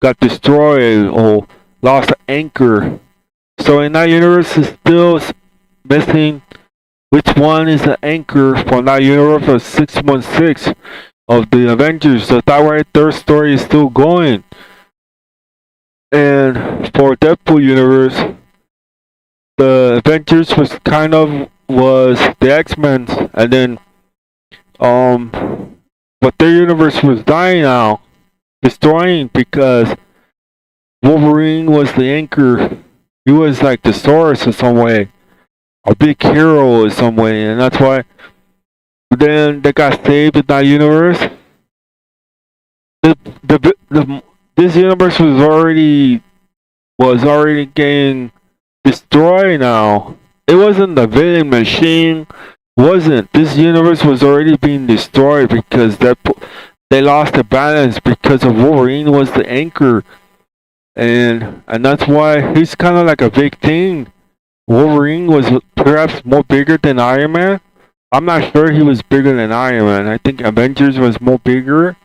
Got destroyed or lost the anchor. So in that universe, is still missing. Which one is the anchor from that universe of 616 of the Avengers? So that way, their story is still going. And for Deadpool universe, the Avengers was the X-Men, and then but their universe was dying now, destroying because Wolverine was the anchor. He was like the source in some way, a big hero in some way, and that's why. Then they got saved in that universe. The this universe was already getting destroyed now. It wasn't the villain machine. Wasn't this universe was already being destroyed because they lost the balance because of Wolverine was the anchor, and that's why he's kind of like a big thing. Wolverine was perhaps more bigger than Iron Man. I'm not sure he was bigger than Iron Man. I think Avengers was more bigger.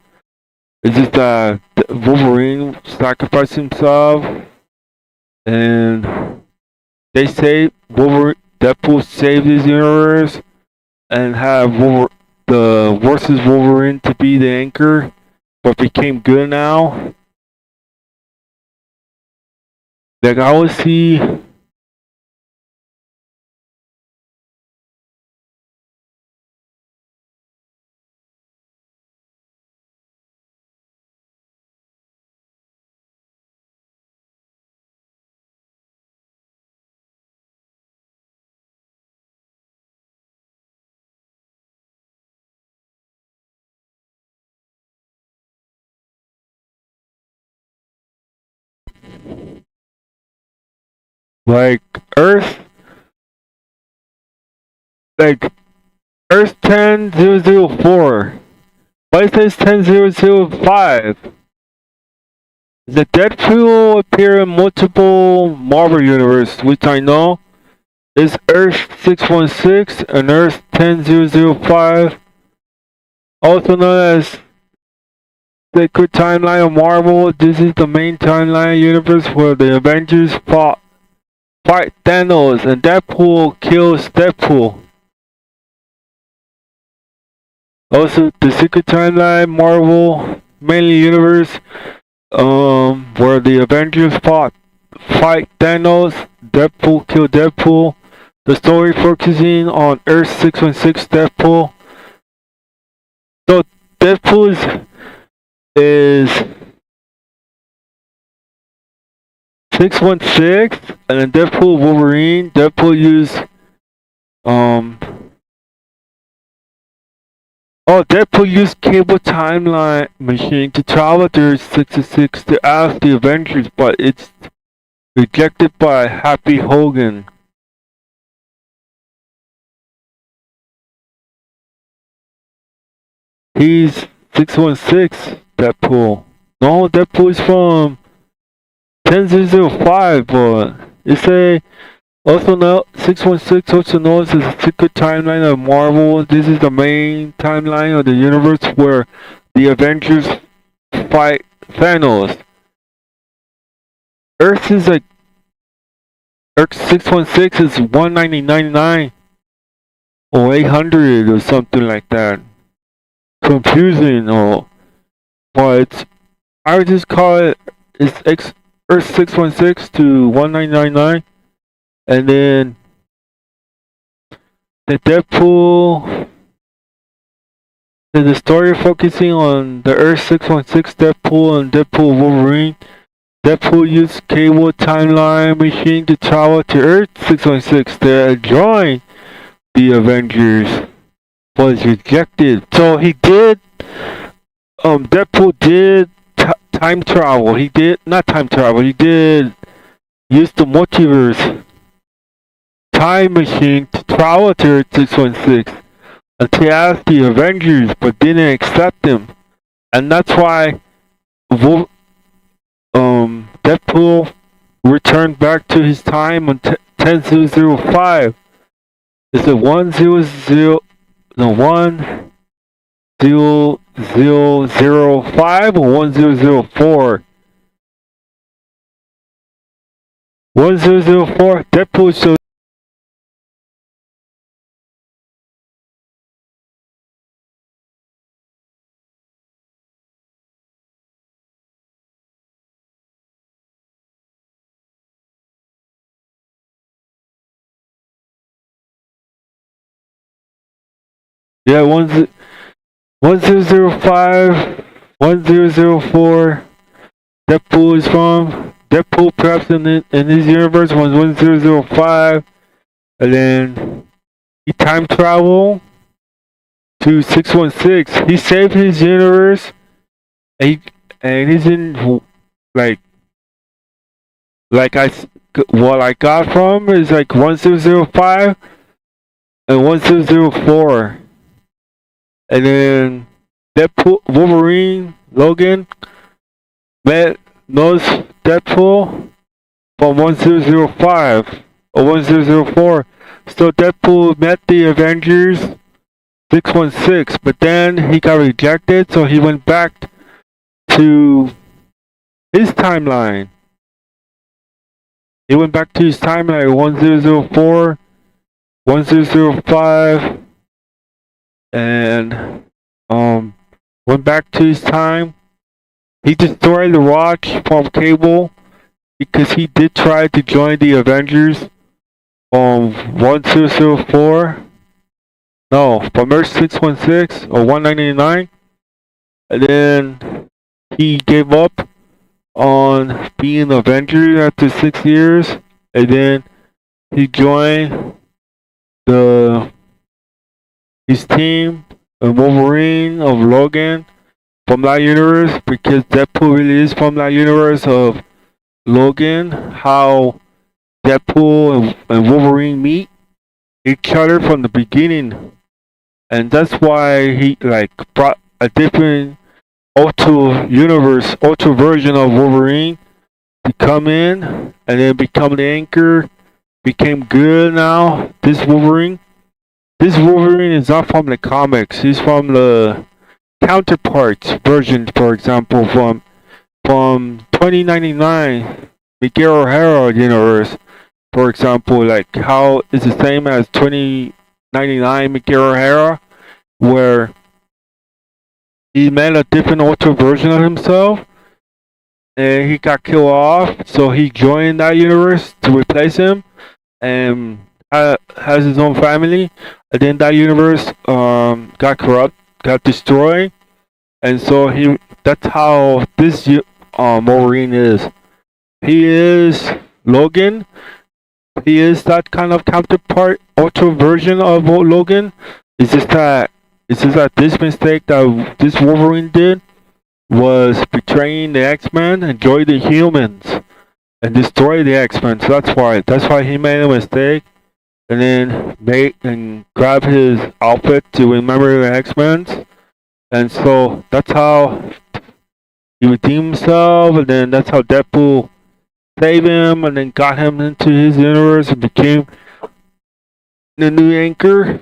It's just that Wolverine sacrificed himself, and they say Deadpool saved his universe and have the versus Wolverine to be the anchor, but became good now. Like I would see Like Earth, like Earth 10004. Why it says 10005? The Deadpool appear in multiple Marvel universe, which I know is Earth 616 and Earth 10005, also known as Sacred Timeline of Marvel. This is the main timeline universe where the Avengers fight Thanos and Deadpool kills Deadpool. Also, the Secret Timeline Marvel mainly universe, where the Avengers fight Thanos, Deadpool kill Deadpool. The story focusing on Earth 616 Deadpool. So Deadpool is 616, and then Deadpool Wolverine. Deadpool used Deadpool used cable timeline machine to travel through 616 to ask the Avengers, but it's rejected by Happy Hogan. He's 616, Deadpool. No, Deadpool is from 10005, but it's a also now 616 also known as the secret timeline of Marvel. This is the main timeline of the universe where the Avengers fight Thanos. Earth is like Earth 616 is 1999 or 800 or something like that. Confusing, or but it's, I would just call it Earth 616 to 1999, and then the Deadpool. The story focusing on the Earth 616 Deadpool and Deadpool Wolverine. Deadpool used cable timeline machine to travel to Earth 616 to join the Avengers, was rejected. So he did. Deadpool did time travel. He did not time travel. He did use the multiverse time machine to travel to Earth 616 and to ask the Avengers, but didn't accept them, and that's why Deadpool returned back to his time on 10005. Is it 100? No, 1005 or 1004? 1004. Deadpool shows. Yeah, 1005, 1004. Deadpool is from. Deadpool perhaps in his universe was 1005, and then he time traveled to 616. He saved his universe, and he's in like what I got from is like 1005 and 1004. And then Deadpool, Wolverine, Logan knows Deadpool from 1005 or 1004. So Deadpool met the Avengers 616, but then he got rejected, so he went back to his timeline. He went back to his timeline 1004, 1005. And went back to his time. He destroyed the Rock from Cable because he did try to join the Avengers from 1004. No, from Earth 616 or 199. And then he gave up on being an Avenger after 6 years. And then he joined his team and Wolverine of Logan from that universe, because Deadpool really is from that universe of Logan. How Deadpool and Wolverine meet each other from the beginning, and that's why he like brought a different ultra version of Wolverine to come in and then become the anchor. Became good now. This Wolverine is not from the comics. He's from the counterparts version, for example, from 2099 Miguel O'Hara universe, for example, like how it's the same as 2099 Miguel O'Hara, where he met a different ultra version of himself and he got killed off, so he joined that universe to replace him and has his own family. And then that universe got corrupt, got destroyed, and so he that's how this Wolverine is. He is Logan. He is that kind of counterpart, ultra version of Logan. It's just that this mistake that this Wolverine did was betraying the X-Men and join the humans and destroy the X-Men. So that's why he made a mistake and then grab his outfit to remember the X-Men. And so that's how he redeemed himself, and then that's how Deadpool saved him and then got him into his universe and became the new anchor.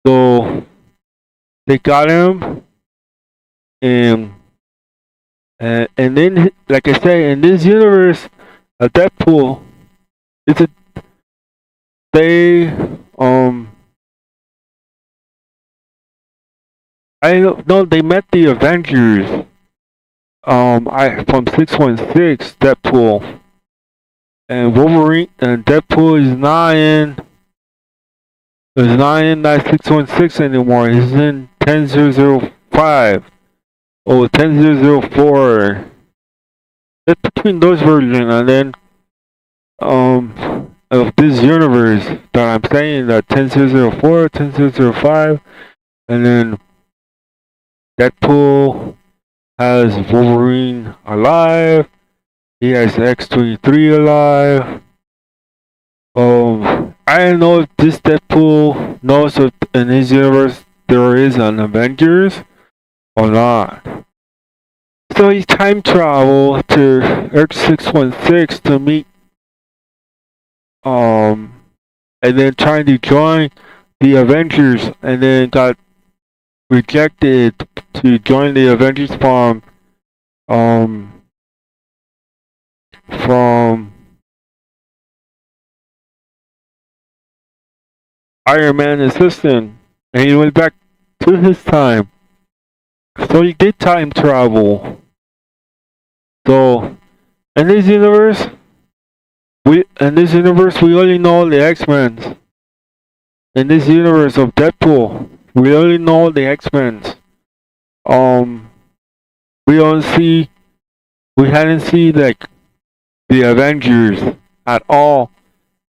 So they got him, and then, like I say, in this universe, Deadpool, it's a they I don't know, they met the Avengers. I from 616 Deadpool and Wolverine and Deadpool is not in that 616 anymore. He's in 10005 or 10004. It's between those versions, and then of this universe that I'm saying, that 10004, 10005, and then Deadpool has Wolverine alive. He has X-23 alive. I don't know if this Deadpool knows if in his universe there is an Avengers or not. So he time traveled to Earth 616 to meet and then trying to join the Avengers, and then got rejected to join the Avengers from Iron Man's assistant, and he went back to his time. So he did time travel. So in this universe, we only know the X-Men. In this universe of Deadpool, we only know the X-Men. We don't see, we hadn't seen like the Avengers at all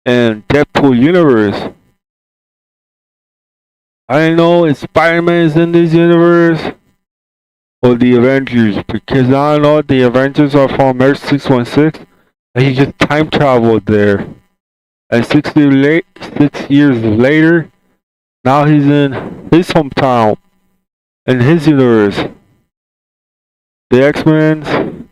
in Deadpool universe. I don't know if Spider-Man is in this universe or the Avengers, because I don't know if the Avengers are from Earth 616 and he just time traveled there. And 6 years later, now he's in his hometown, in his universe. The X-Men,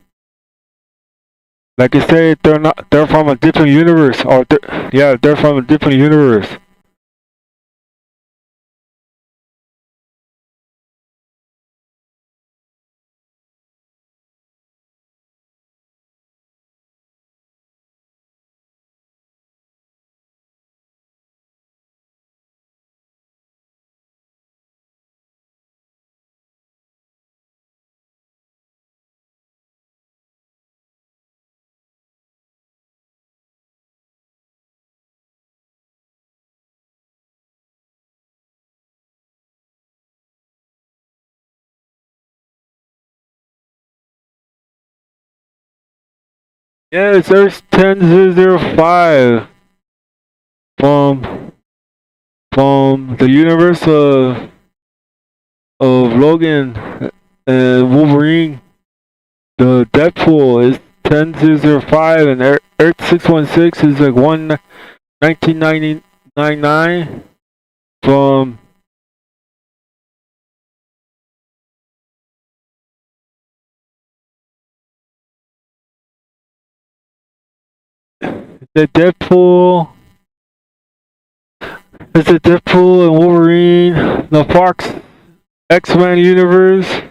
like I said, they're from a different universe, or they're from a different universe. Yeah, it's Earth 10005 from the universe of Logan and Wolverine. The Deadpool is 10005, and Earth 616 is like 1999 from the Deadpool. It's the Deadpool and Wolverine, the Fox X-Men universe,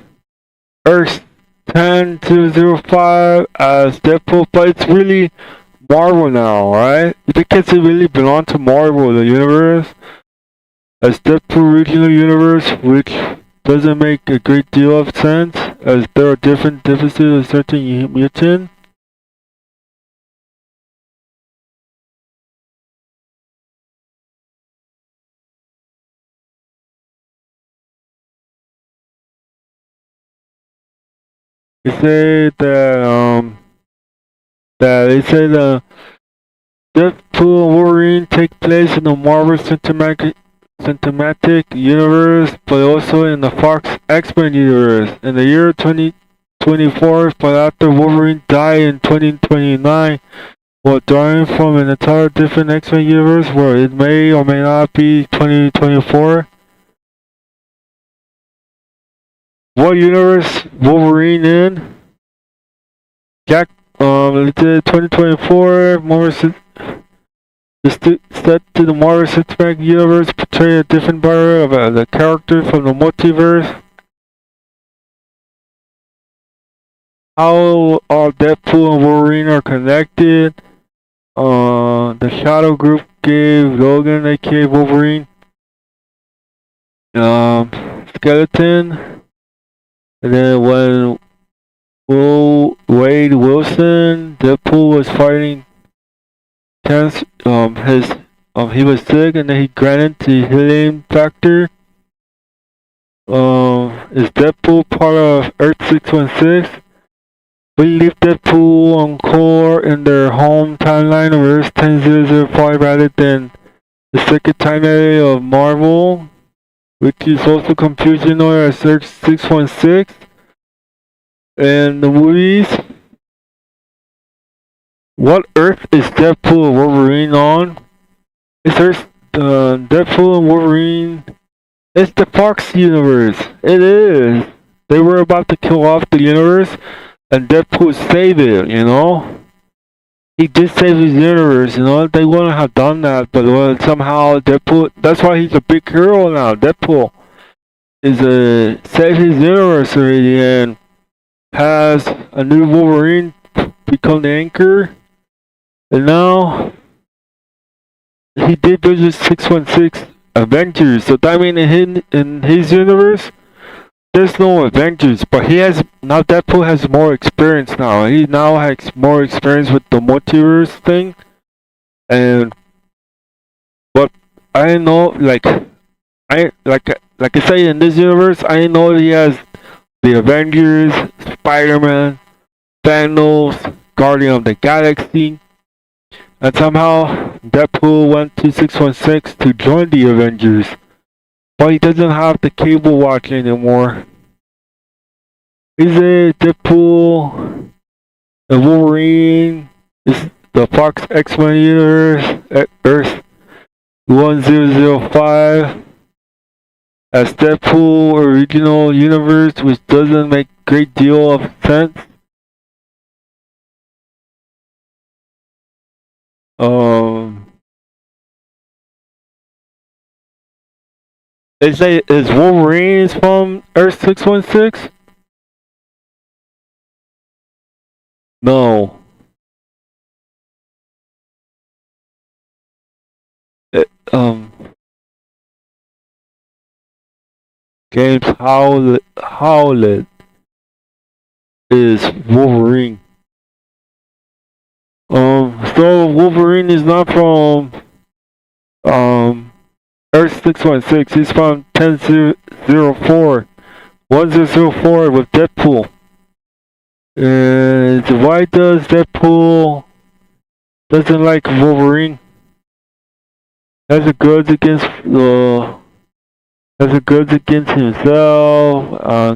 Earth 10005 as Deadpool, but it's really Marvel now, right? Because it really belongs to Marvel, the universe, as Deadpool regional universe, which doesn't make a great deal of sense, as there are different differences of certain mutants. They say that Deadpool and Wolverine take place in the Marvel Cinematic Universe, but also in the Fox X-Men universe. In the year 2024, but after Wolverine died in 2029, while drawing from an entire different X-Men universe where it may or may not be 2024. What universe Wolverine in? Jack, it's 2024 Marvel set to the Marvel Cinematic Universe, portray a different version of the character from the multiverse. How Deadpool and Wolverine are connected. The Shadow Group gave Logan, aka Wolverine, skeleton. And then when Wade Wilson, Deadpool was fighting cancer, he was sick, and then he granted the healing factor. Is Deadpool part of Earth 616? We leave Deadpool on core in their home timeline of Earth 10005 rather than the second timeline of Marvel, which is also confusing known as Earth 616. And the movies. What Earth is Deadpool and Wolverine on? It's Earth, Deadpool and Wolverine. It's the Fox universe. It is. They were about to kill off the universe, and Deadpool saved it, you know? He did save his universe, you know? They wouldn't have done that, but somehow Deadpool, that's why he's a big hero now. Deadpool is saved his universe already and has a new Wolverine become the anchor. And now he did visit 616 Avengers. So that means in his universe, there's no Avengers, but now Deadpool has more experience now. He now has more experience with the multiverse thing. And but I know like I say in this universe, I know he has the Avengers, Spider-Man, Thanos, Guardian of the Galaxy. And somehow Deadpool went to 616 to join the Avengers. But he doesn't have the cable watch anymore. Is it Deadpool and Wolverine? Is the Fox X-Men universe at Earth 1005 as Deadpool original universe, which doesn't make great deal of sense. They say is Wolverine is from Earth 616? No. James Howlett is Wolverine. So Wolverine is not from Earth 616. He's from 1004 with Deadpool. And why does Deadpool doesn't like Wolverine? Has a grudge against himself.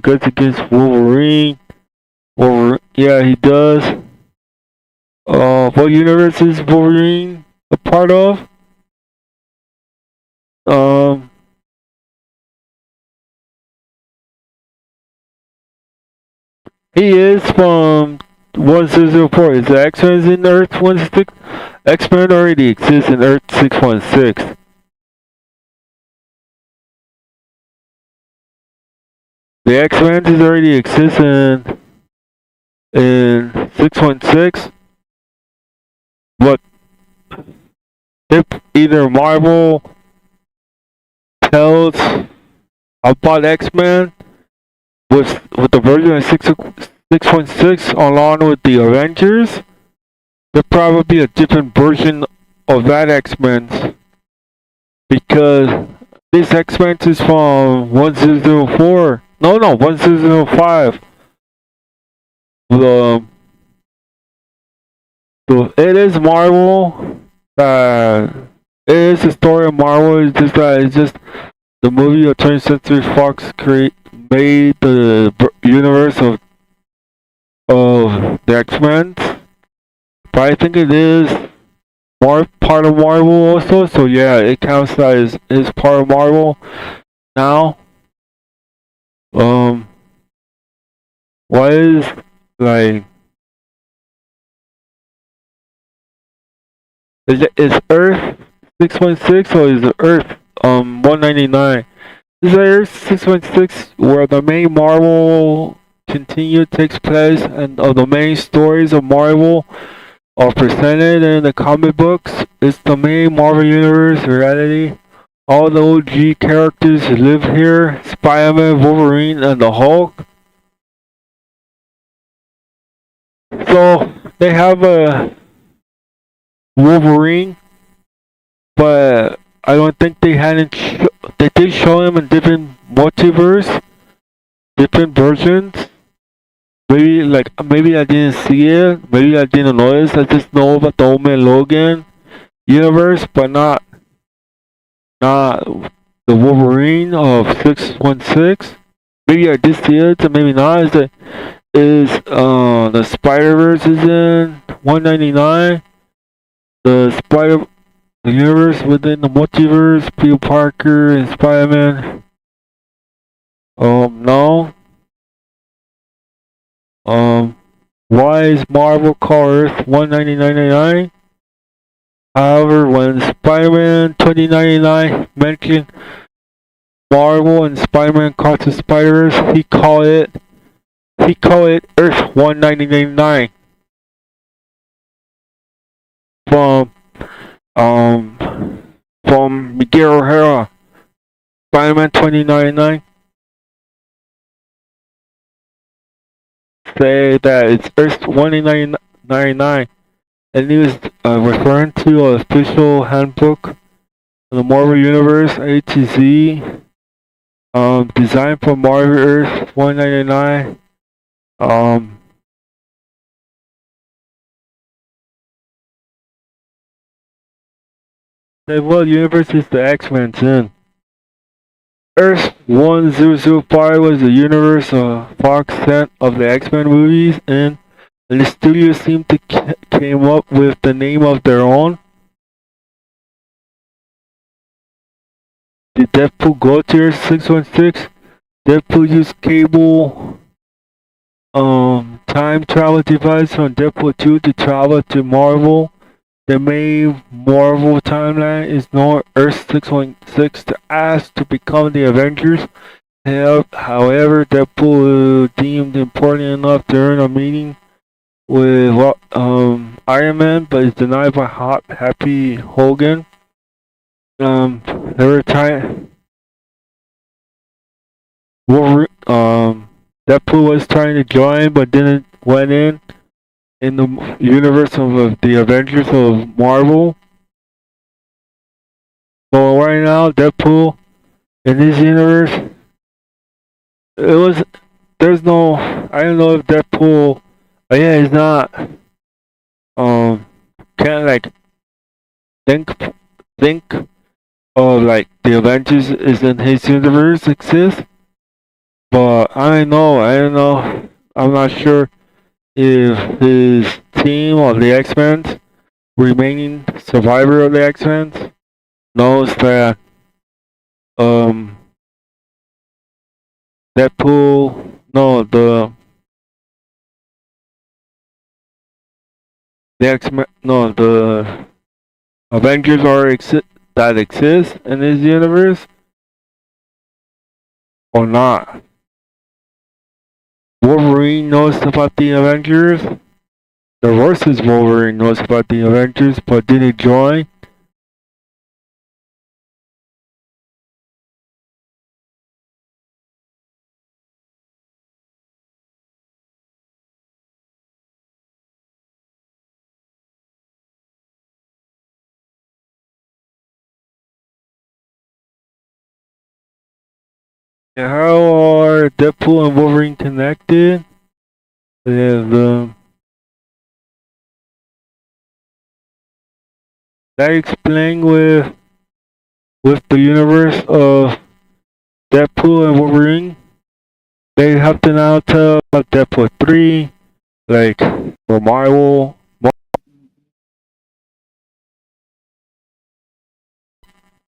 Grudge against Wolverine. Yeah, he does. What universe is Wolverine a part of? Um, he is from 1004. Is the X-Men in Earth 16? X-Men already exists in Earth 616. The X-Men is already exists in 616, but if either Marvel tells about X-Men with the version of 616 along with the Avengers, there'll probably be a different version of that X-Men because this X-Men is from 1004. No, 1005. The So it is Marvel. It is the story of Marvel. It's just that it's just the movie of 20th Century Fox made the universe of the X-Men. But I think it is more part of Marvel also. So yeah, it counts as is part of Marvel now. Um, what is like is Earth 616 or is it Earth 199? Is Earth 616 where the main Marvel continue takes place and the main stories of Marvel are presented in the comic books. It's the main Marvel Universe reality. All the OG characters live here. Spider-Man, Wolverine, and the Hulk. So they have a Wolverine, but I don't think they hadn't. They did show him in different multiverse, different versions. Maybe I didn't see it. Maybe I didn't notice. I just know about the Old Man Logan universe, but not the Wolverine of 616. Maybe I did see it, and maybe not. The Spider Verse is in 199. The universe within the multiverse, Peter Parker and Spider-Man. No. Why is Marvel called Earth 199? However, when Spider-Man 2099 mentioned Marvel and Spider-Man Cross the Spider-Verse, he called it Earth 199 from Miguel O'Hara, Spider-Man 2099. Say that it's Earth 199, and he was referring to an official handbook of the Marvel Universe A to Z, designed for Marvel Earth 199. What universe is the X-Men in? Earth 1005 was the universe Fox sent of the X-Men movies in, and the studio seemed to came up with the name of their own. Did Deadpool go to Earth 616? Deadpool used cable time travel device from Deadpool 2 to travel to Marvel. The main Marvel timeline is known Earth 616 to ask to become the Avengers. However, Deadpool deemed important enough during a meeting with Iron Man, but is denied by Happy Hogan. They were trying. Deadpool was trying to join, but didn't went in the universe of the Avengers of Marvel. So right now, Deadpool in this universe, I don't know if Deadpool, yeah, he's not, can't like think of like the Avengers is in his universe exists, but I don't know, I'm not sure if his team of the X-Men, remaining survivor of the X-Men, knows that um Deadpool, no, the X-Men, no, the Avengers that exist in this universe or not. Wolverine knows about the Avengers. The versus Wolverine knows about the Avengers, but didn't join. And how are Deadpool and Wolverine connected? And that explained with the universe of Deadpool and Wolverine. They have to now tell about Deadpool 3, like for Marvel.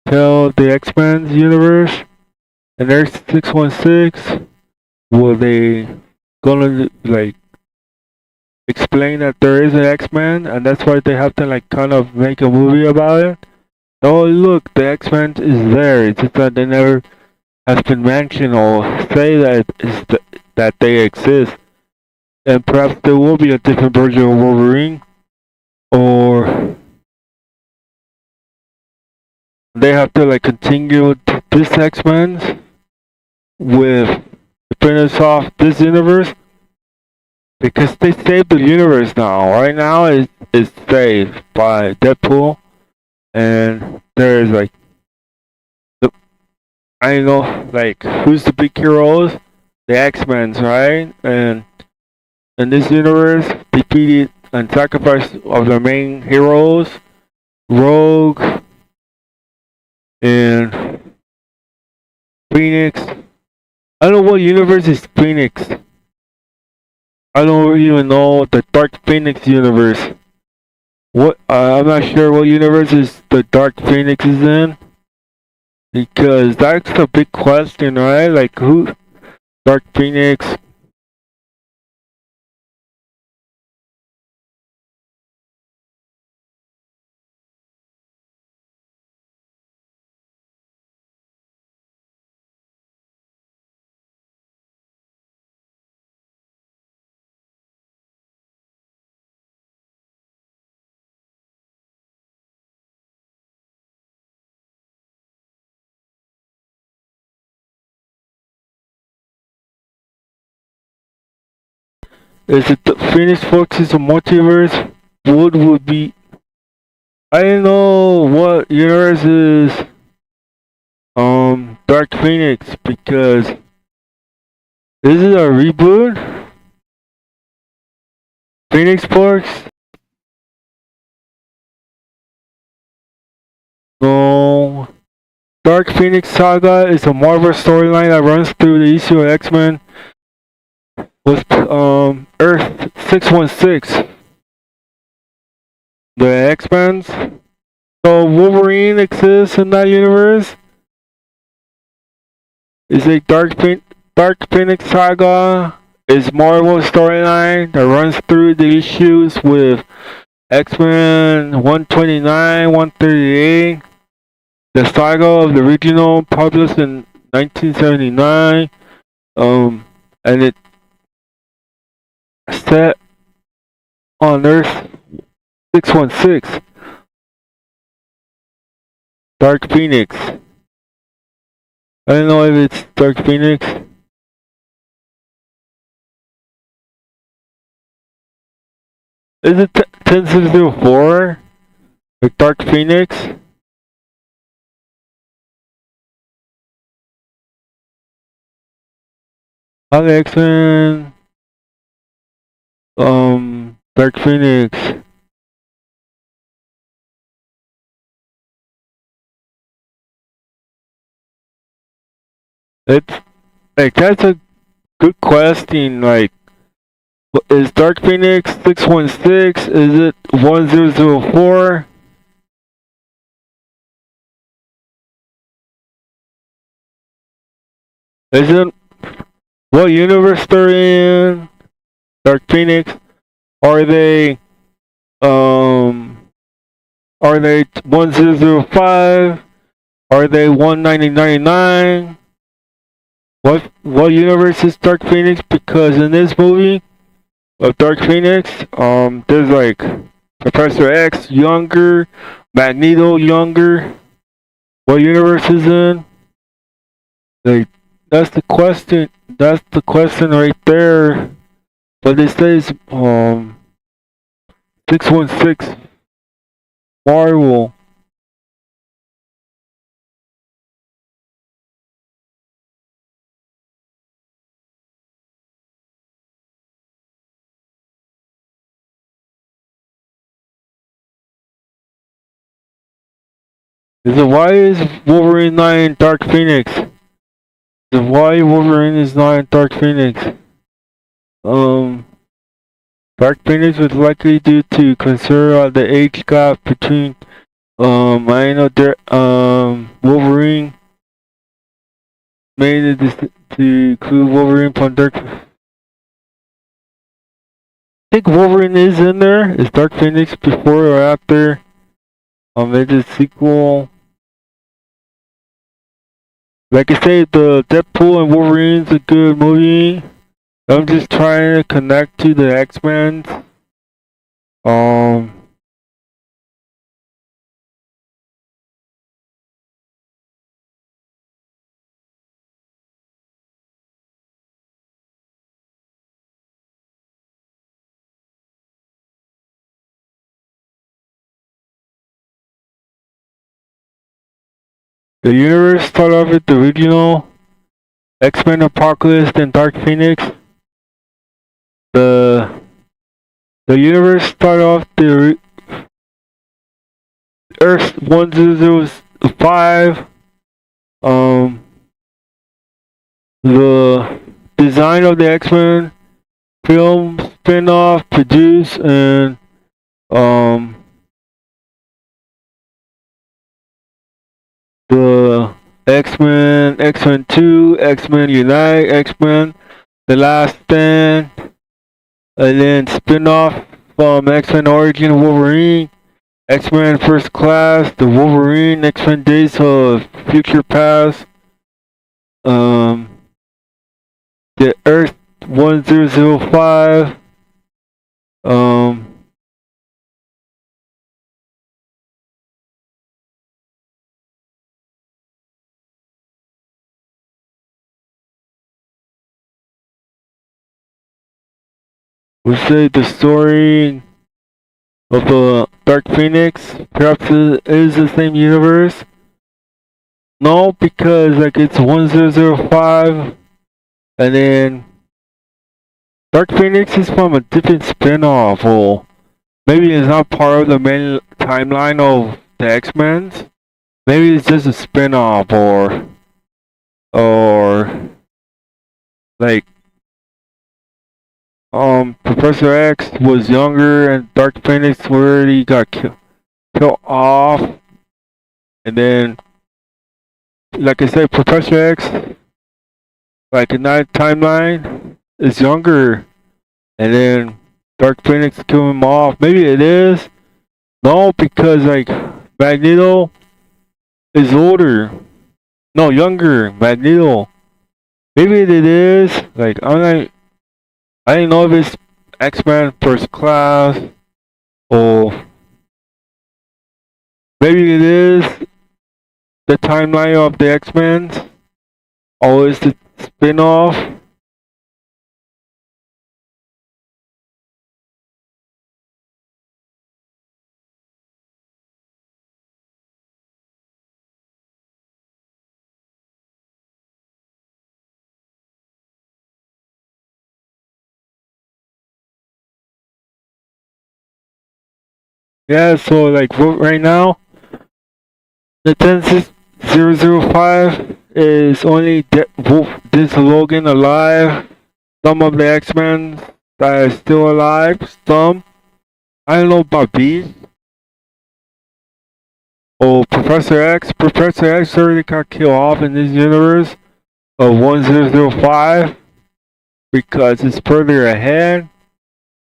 Tell the X-Men's universe and there's 616. Will they gonna like explain that there is an X-Men and that's why they have to like kind of make a movie about it? Oh look, the X-Men is there. It's just that they never has been mentioned or say that they exist. And perhaps there will be a different version of Wolverine, or they have to like continue this X-Men with to finish off this universe because they saved the universe now. Right now it's saved by Deadpool, and there's like the I know like who's the big heroes? The X-Men's, right? And in this universe, defeated and sacrificed of the main heroes, Rogue and Phoenix. I don't know what universe is Phoenix. I don't even know the Dark Phoenix universe. What I'm not sure what universe is the Dark Phoenix is in because that's a big question, right? Like who Dark Phoenix? Is it the Phoenix Force is a multiverse? What would be? I don't know what universe is Dark Phoenix because this is a reboot. Phoenix Force? No. Dark Phoenix Saga is a Marvel storyline that runs through the issue of X-Men with Earth 616. The X-Men's. So Wolverine exists in that universe. Is a Dark Phoenix Saga is Marvel storyline that runs through the issues with X-Men 129, 138, the saga of the original published in 1979, and it's set on Earth 616, Dark Phoenix. I don't know if it's Dark Phoenix. Is it 10004? Like Dark Phoenix? How the X-Men? Dark Phoenix. It's like that's a good question. Like, Is Dark Phoenix 616? Is it 1004? Is it what universe they're in? Dark Phoenix? Are they um are they 1005? Are they 1999? What universe is Dark Phoenix? Because in this movie of Dark Phoenix, there's like Professor X younger, Magneto younger. What universe is in? Like that's the question. That's the question right there. But it says 616 Marvel. Is it why is Wolverine not in Dark Phoenix? Is it why Wolverine is not in Dark Phoenix? Um, Dark Phoenix was likely due to concern the age gap between I know there Wolverine made it to include Wolverine from Dark. I think Wolverine is in there. Is Dark Phoenix before or after? It's a sequel. Like I say, the Deadpool and Wolverine's a good movie. I'm just trying to connect to the X-Men. Um, the universe started off with the original X-Men Apocalypse and Dark Phoenix. The universe started off the Earth 1005. The design of the X-Men film spin-off produced and the X-Men, X-Men 2, X-Men Unite, X-Men The Last Stand, and then spin-off from X-Men Origin Wolverine, X-Men First Class, The Wolverine, X-Men Days of Future Past, the Earth 1005, we say the story of the Dark Phoenix perhaps it is the same universe. No, because like it's 1005 and then Dark Phoenix is from a different spin-off or maybe it's not part of the main timeline of the X-Men. Maybe it's just a spin-off or like Professor X was younger and Dark Phoenix already got killed off and then like I said Professor X like in that timeline is younger and then Dark Phoenix killed him off. Maybe it is. No, because like Magneto is older. No, younger. Magneto. Maybe it is. Like I don't know if it's X-Men First Class or maybe it is the timeline of the X-Men or is the spin-off. Yeah, so like right now, the 10005 is only Wolf, this Logan alive. Some of the X-Men that is still alive. Some I don't know about Beast. Oh, Professor X. Professor X already got killed off in this universe of 1005 because it's further ahead.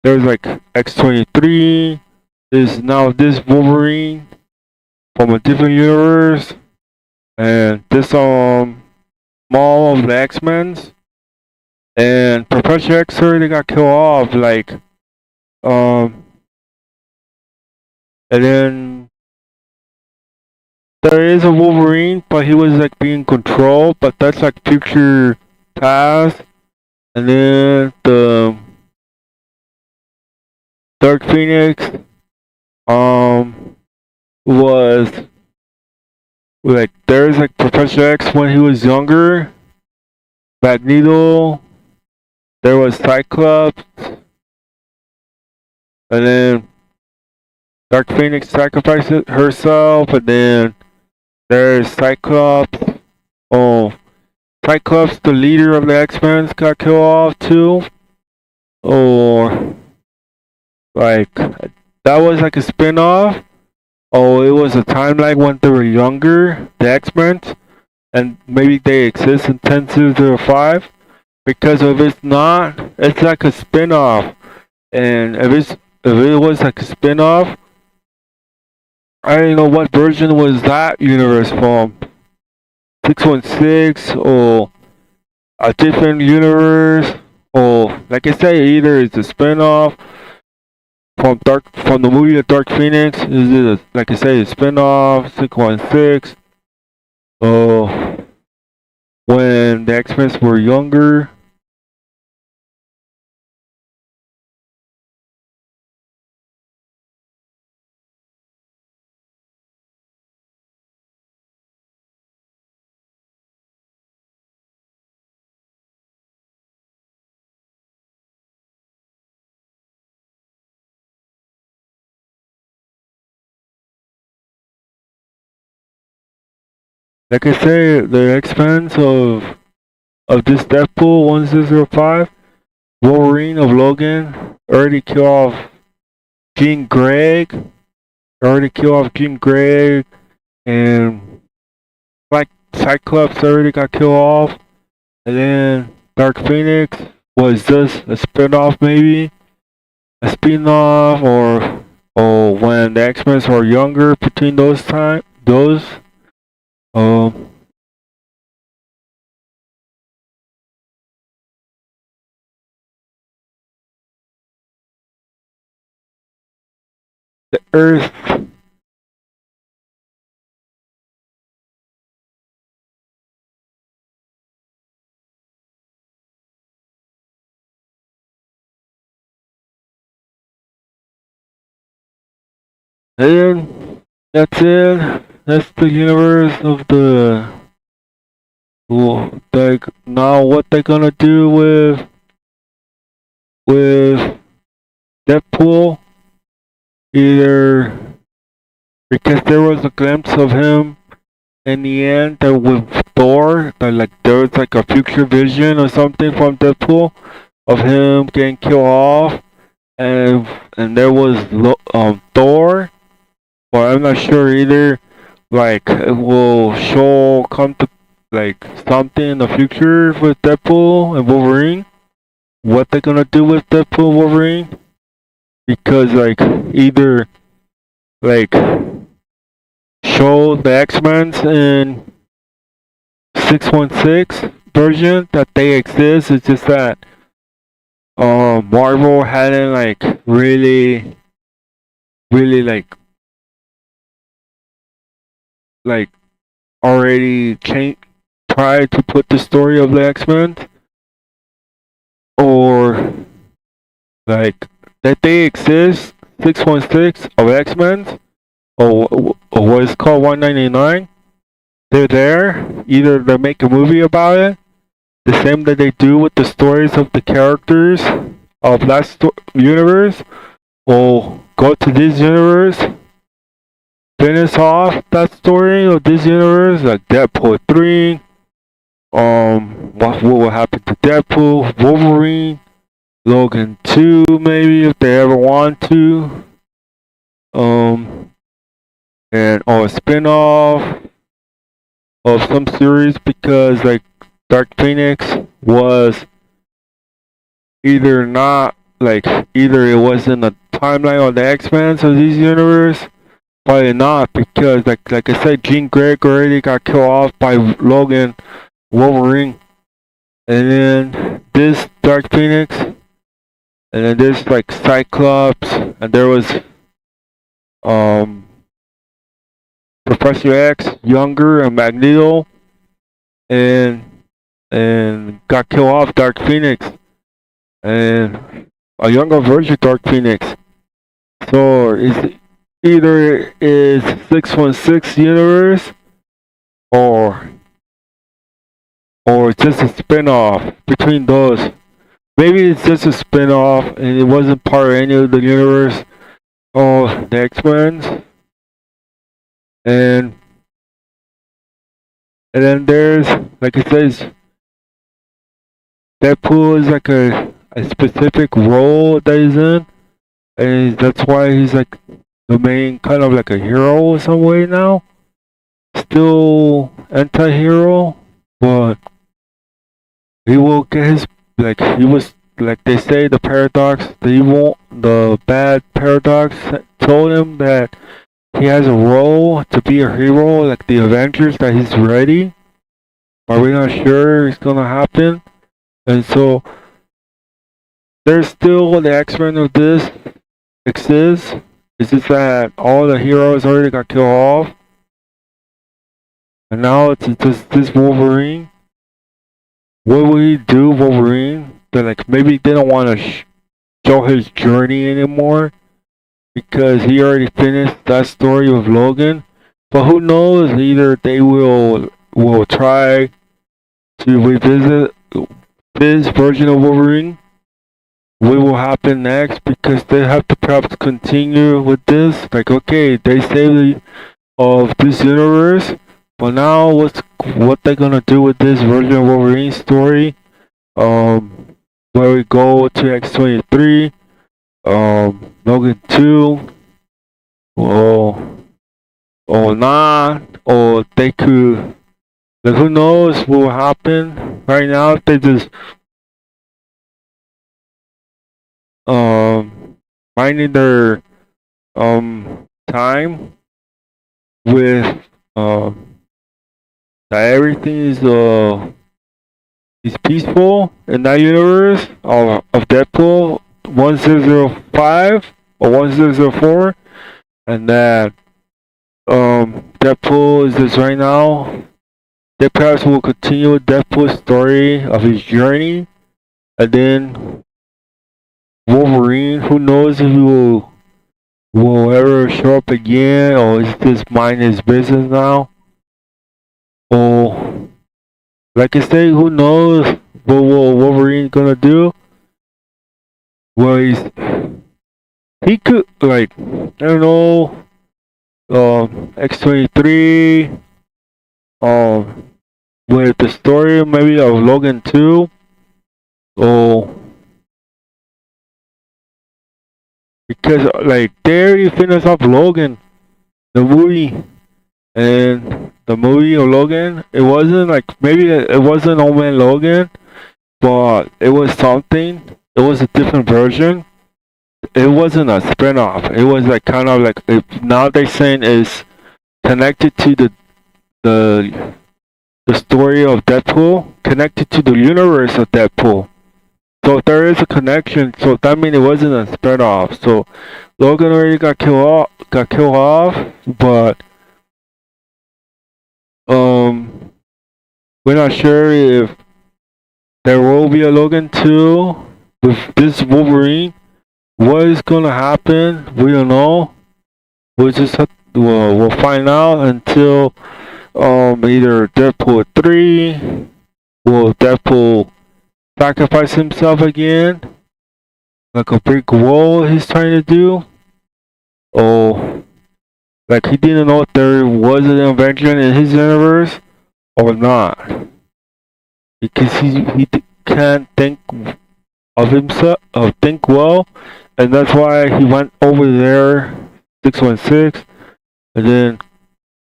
There's like X-23. There's now this Wolverine from a different universe, and this Mall of the X-Men's. And Professor X already got killed off, like and then there is a Wolverine, but he was like being controlled, but that's like future past. And then the Dark Phoenix was like there's like Professor X when he was younger, Magneto, there was Cyclops, and then Dark Phoenix sacrificed herself, and then there's Cyclops. Oh, Cyclops, the leader of the X-Men, got killed off too. Or like that was like a spin-off. Oh, it was a timeline when they were younger, the X-Men, and maybe they exist in 1005. Because if it's not, it's like a spin-off. And if it was like a spin-off, I don't know what version was that universe from. 616 or a different universe, or like I say, either it's a spin-off from the movie of Dark Phoenix. Is it like I say, a spin-off 616? Oh, when the X-Men were younger. Like I say, the X-Men of this Deadpool 1005, Wolverine of Logan already killed off Jean Grey. And like Cyclops already got killed off, and then Dark Phoenix was just a spin-off, maybe a spin-off, or when the X-Men were younger between those. Um, the Earth. And then that's it. That's the universe of the. Like now, what they're gonna do with Deadpool? Either because there was a glimpse of him in the end that with Thor, that like there was like a future vision or something from Deadpool of him getting killed off, and there was Thor, but I'm not sure either. Like it will come to like something in the future with Deadpool and Wolverine. What they're gonna do with Deadpool and Wolverine? Because like either like show the X-Men in 616 version that they exist. It's just that Marvel hadn't like really like already tried to put the story of the X-Men, or like that they exist 616 of X-Men, or what is called 199. They're there. Either they make a movie about it, the same that they do with the stories of the characters of that universe, or go to this universe, finish off that story of this universe, like Deadpool 3. What will happen to Deadpool, Wolverine, Logan 2 maybe if they ever want to. And or a spin-off of some series because like Dark Phoenix was either not like either it was in the timeline of the X-Men of this universe. Probably not because like I said, Jean Grey already got killed off by Logan, Wolverine, and then this Dark Phoenix, and then there's like Cyclops, and there was um Professor X, younger, and Magneto, and got killed off Dark Phoenix, and a younger version of Dark Phoenix. So it's either is 616 universe or just a spin-off between those. Maybe it's just a spin-off and it wasn't part of any of the universe of the X-Men. And then there's, like it says, Deadpool is like a specific role that he's in. And that's why he's like the main kind of like a hero in some way now. Still anti-hero, but he will get his, like he was, like they say, the paradox, the bad paradox told him that he has a role to be a hero, like the Avengers, that he's ready. But we're not sure it's gonna happen. And so there's still the X-Men of this exists. It's just that all the heroes already got killed off. And now it's just this Wolverine. What will he do, Wolverine? That like maybe they don't want to show his journey anymore because he already finished that story with Logan. But who knows? Either they will try to revisit this version of Wolverine. What will happen next? Because they have to perhaps continue with this. Like, okay, they saved of this universe, but now what they're gonna do with this version of Wolverine story? Where we go to X-23, Logan 2, or not, or they could, like, who knows what will happen right now if they just minding their time with that everything is peaceful in that universe of Deadpool 1005 or 1004, and that Deadpool is just right now. They perhaps will continue with Deadpool's story of his journey, and then Wolverine, who knows if he will ever show up again, or is just mind his business now? Or, like I say, who knows what Wolverine gonna do? Well, he could, like, I don't know, X-23, with the story maybe of Logan 2, or because like they already finished off Logan, the movie, and the movie of Logan, it wasn't like, maybe it wasn't Old Man Logan, but it was something. It was a different version. It wasn't a spin-off. It was like kind of like, now they're saying is connected to the story of Deadpool, connected to the universe of Deadpool. So if there is a connection, so that means it wasn't a spin-off. So Logan already got killed off, but we're not sure if there will be a Logan 2 with this Wolverine. What is gonna happen? We don't know. We'll find out until either Deadpool 3, will Deadpool sacrifice himself again, like a big wall he's trying to do, or like he didn't know if there was an Avenger in his universe or not, because he can't think of himself, of think well, and that's why he went over there, 616, and then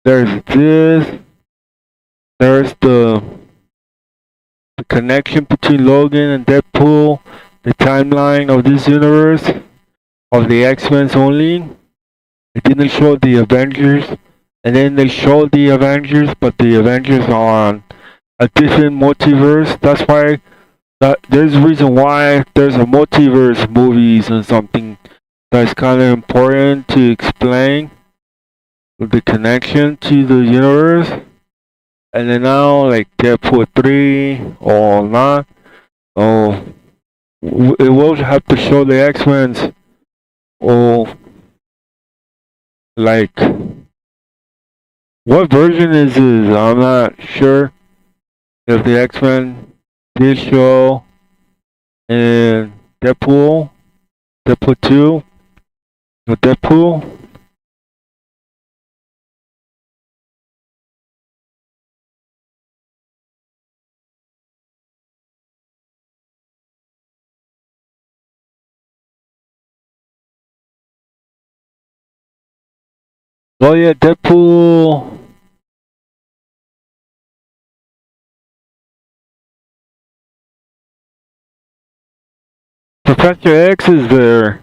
there's this, there's the connection between Logan and Deadpool, the timeline of this universe, of the X-Men only. It didn't show the Avengers, and then they showed the Avengers, but the Avengers are on a different multiverse. That's why there's a reason why there's a multiverse movies and something that's kind of important to explain the connection to the universe. And then now, like Deadpool 3 or not, oh, it will have to show the X-Men's, or like, what version is this? I'm not sure if the X-Men did show in Deadpool 2, or Deadpool. Oh yeah, Deadpool. Professor X is there.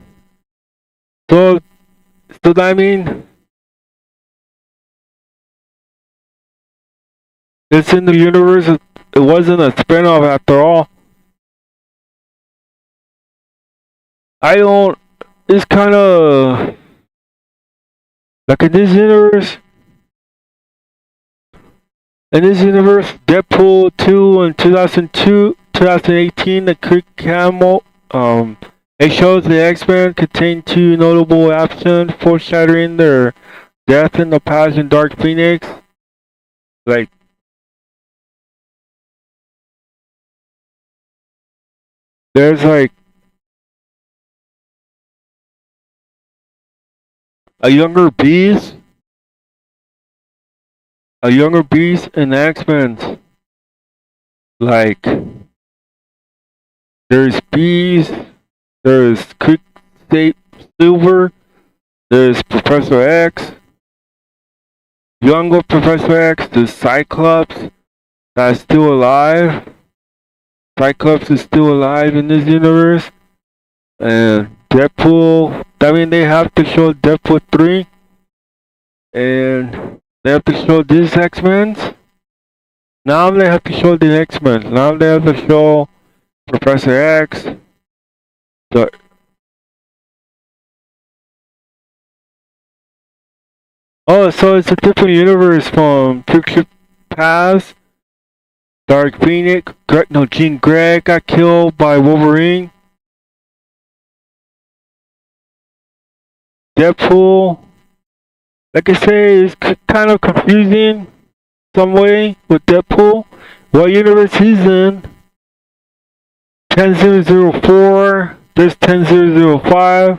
So I mean, it's in the universe. It wasn't a spin-off after all. I don't. It's kind of like in this universe. In this universe, Deadpool 2 in 2018, the Creek Camel. It shows the X-Men contain two notable absent, foreshadowing their death in the past in Dark Phoenix. Like, there's like a younger Beast in X-Men. Like, there's Beast, there's Quicksilver, there's Professor X, younger Professor X, there's Cyclops that's still alive. Cyclops is still alive in this universe. And Deadpool, I mean, they have to show Deadpool 3. And they have to show this X-Men. Now they have to show the X-Men. Now they have to show Professor X. Oh, so it's a different universe from Future Past. Dark Phoenix. Jean Grey got killed by Wolverine. Deadpool. Like I say, it's kind of confusing some way with Deadpool. What universe he's in? 10004. There's 10005.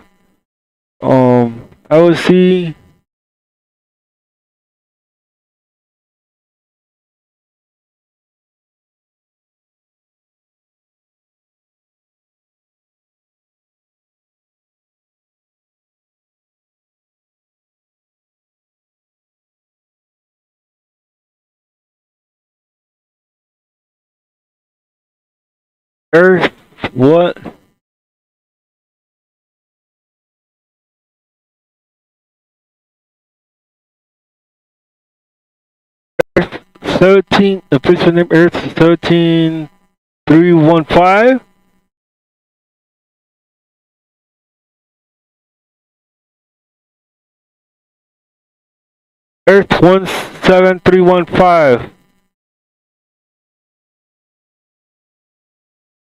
I would see. Earth, what? Earth 17, official name Earth 17315. Earth 17315.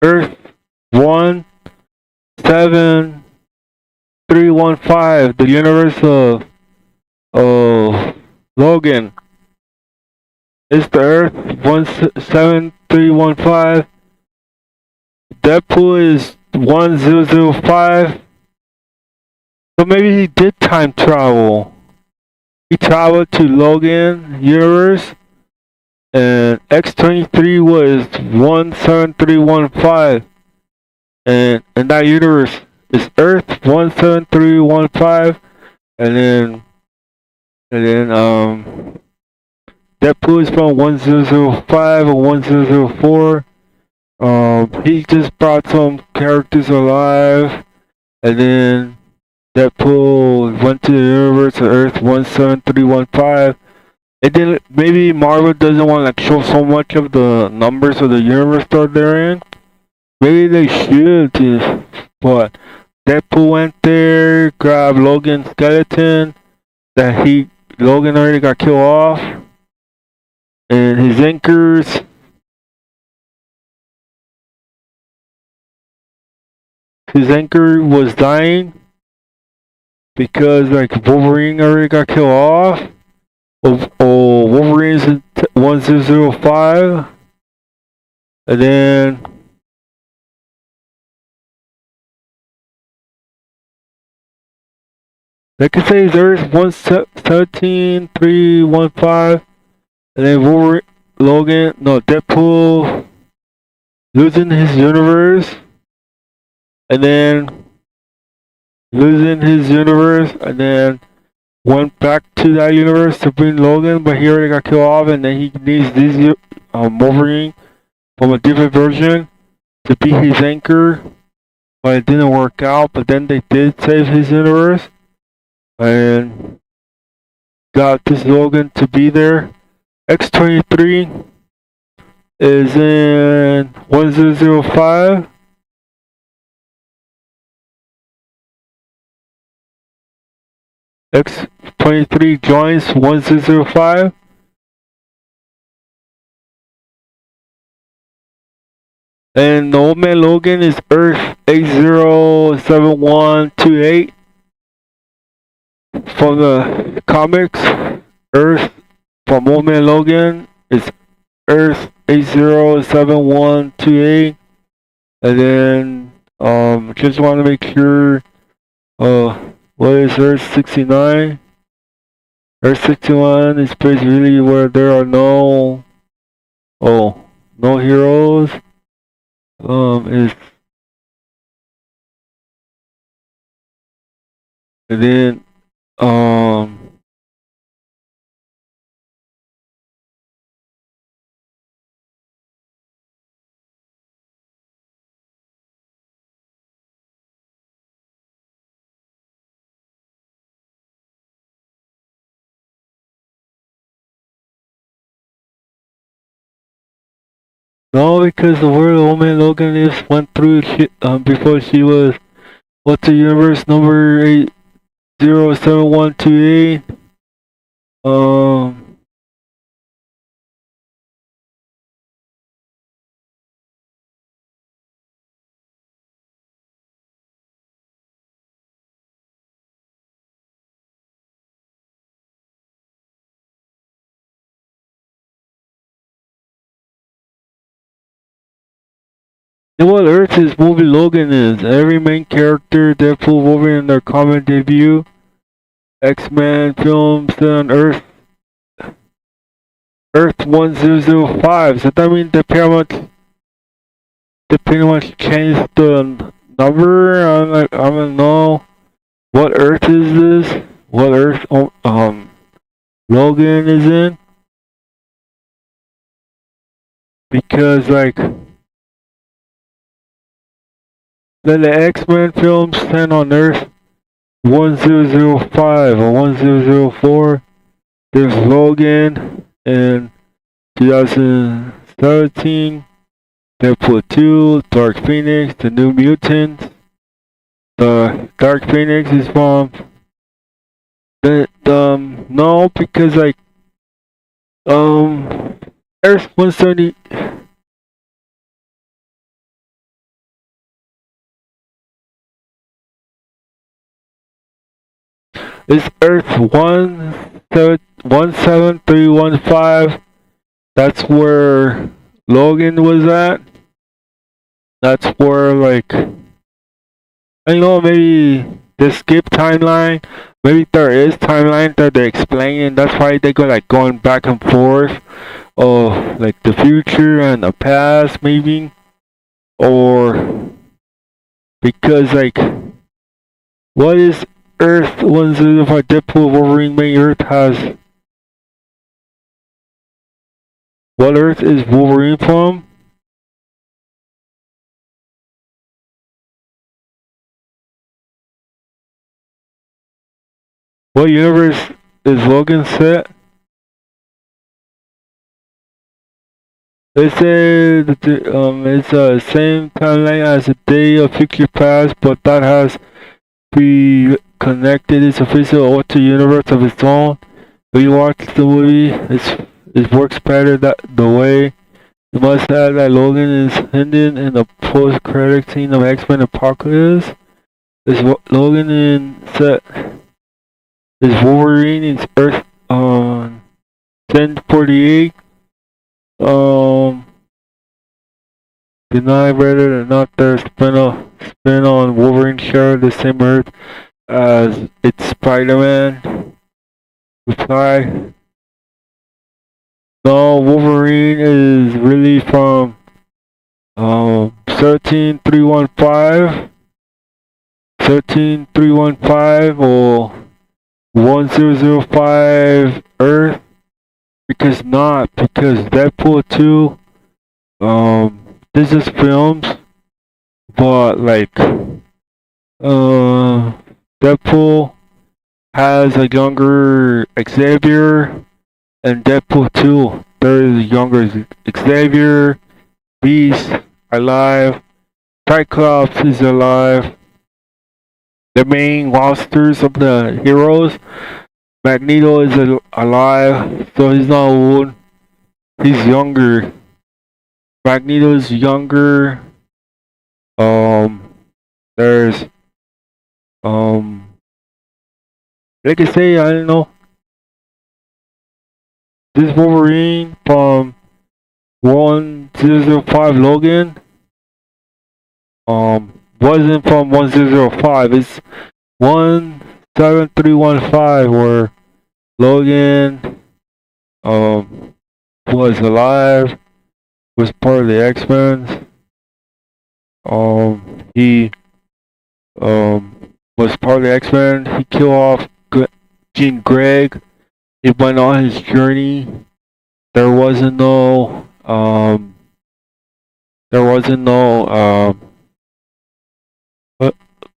Earth 17315. The universe of Logan. It's the Earth 17315. Deadpool is 1005. So maybe he did time travel. He traveled to Logan universe, and X23 was 17315. And in that universe is Earth 17315, and then Deadpool is from 1005 and 1004. He just brought some characters alive, and then Deadpool went to the universe of Earth 17315. And then maybe Marvel doesn't want to like show so much of the numbers of the universe that they're in. Maybe they should just, but Deadpool went there, grabbed Logan's skeleton that Logan already got killed off, and his anchor was dying because like Wolverine already got killed off. Wolverine's in 1005, and then like I say, there's 117,315, and then Deadpool losing his universe, and then went back to that universe to bring Logan, but he already got killed off, and then he needs this Wolverine from a different version to be his anchor, but it didn't work out. But then they did save his universe and got this Logan to be there. X-23 is in 1005. X-23 joins 1005. And the Old Man Logan is Earth 807128. From the comics, Earth from Old Man Logan is Earth 807128. And then just want to make sure what is Earth 69? Earth 61 is basically where there are no heroes. Is and then no, because the world Old Man Logan lives went through shit before she was what's the universe number 807128. And what Earth is movie Logan is. Every main character, Deadpool, Wolverine, in their comic debut. X-Men films on Earth 1005. So that means they pretty much changed the number. I don't know what Earth is this. What Earth Logan is in. Because like then the X-Men films stand on Earth 1005 or 1004. There's Logan in 2017. Deadpool 2, Dark Phoenix, The New Mutants. The Dark Phoenix is from no, because like Earth 170. It's Earth 17315. That's where Logan was at. That's where like I know maybe they skip timeline. Maybe there is timeline that they're explaining. That's why they go like going back and forth of like the future and the past maybe. Or Because like, what is Earth 105 Deadpool Wolverine main Earth has? What Earth is Wolverine from? What universe is Logan set? It said that it's the same timeline as the day of future past, but that has be connected its official alter universe of its own. When you watch the movie, it works better that the way. You must add that Logan is hinted in the post-credit scene of X-Men Apocalypse. Logan in set is Wolverine in Earth on 1048. Deny whether or not there's spin on Wolverine share the same Earth as its Spider-Man. Reply. No, Wolverine is really from 13315 or 1005 Earth. Because Deadpool 2 this is films, but like Deadpool has a younger Xavier, and Deadpool 2 there is a younger Xavier. Beast alive, Cyclops is alive. The main rosters of the heroes, Magneto is alive, so he's not old. He's younger. Magneto's younger. There's like I say, I don't know. This Wolverine from 1005 Logan wasn't from 1005. It's 17315 where Logan was alive, was part of the X-Men. He was part of the X-Men. He killed off Jean Grey. He went on his journey. There wasn't no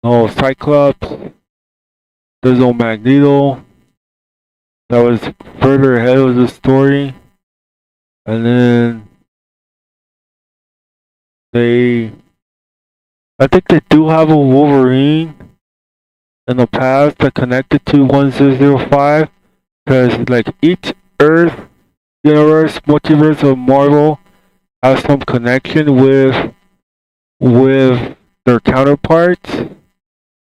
no Cyclops. There's no Magneto. That was further ahead of the story. And then I think they do have a Wolverine in the past that connected to 1005. Because like each Earth universe, multiverse of Marvel has some connection with their counterparts.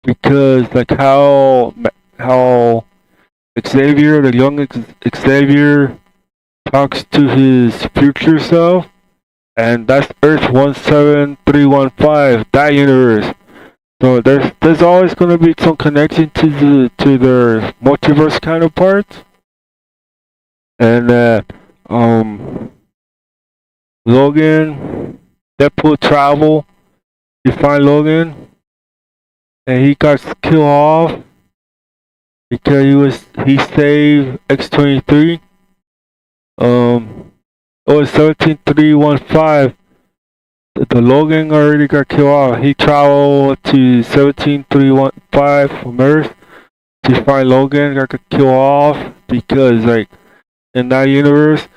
Because like how Xavier, the young Xavier, talks to his future self, and that's Earth 17315, that universe. So there's always gonna be some connection to their multiverse counterparts. And Logan, Deadpool travel, you find Logan, and he got killed off because he saved X-23. It was 17315. The Logan already got killed off. He traveled to 17315 from Earth to find Logan. Got killed off because like in that universe,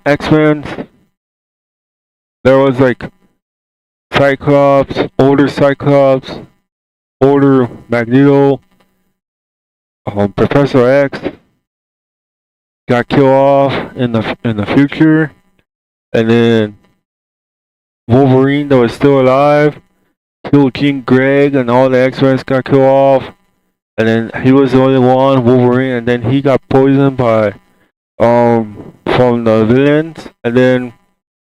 X-Men, there was like Cyclops, older Magneto, Professor X got killed off in the future, and then Wolverine that was still alive killed Jean Grey, and all the X-Men got killed off, and then he was the only one, Wolverine, and then he got poisoned by from the villains, and then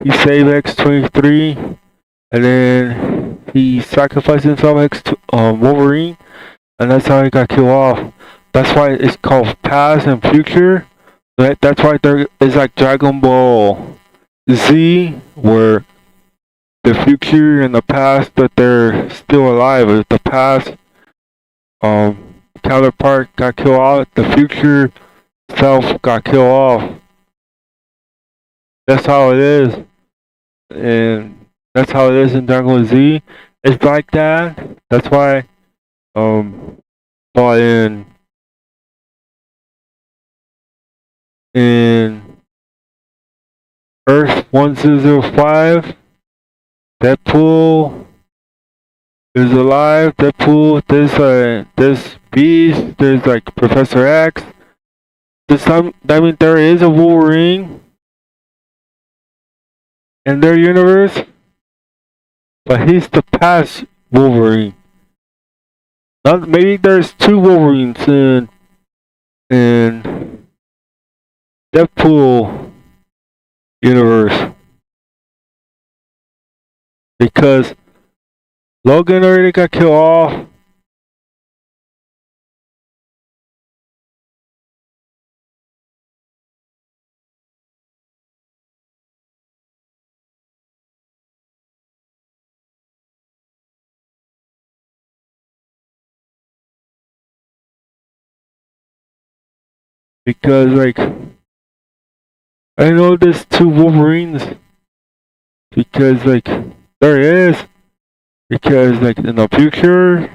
he saved X-23, and then he sacrificed himself Wolverine, and that's how he got killed off. That's why it's called past and future. That's why there is like Dragon Ball Z, where the future and the past that they're still alive. If the past counterpart got killed off, the future self got killed off. That's how it is, and that's how it is in Dragon Ball Z. It's like that. That's why, um, but in Earth 1005, Deadpool is alive. Deadpool, there's Beast, there's like Professor X. There's some, I mean, there is a Wolverine in their universe, but he's the past Wolverine. Not, maybe there's two Wolverines in Deadpool universe because Logan already got killed off. Because like I know there's two Wolverines because like there is because like in the future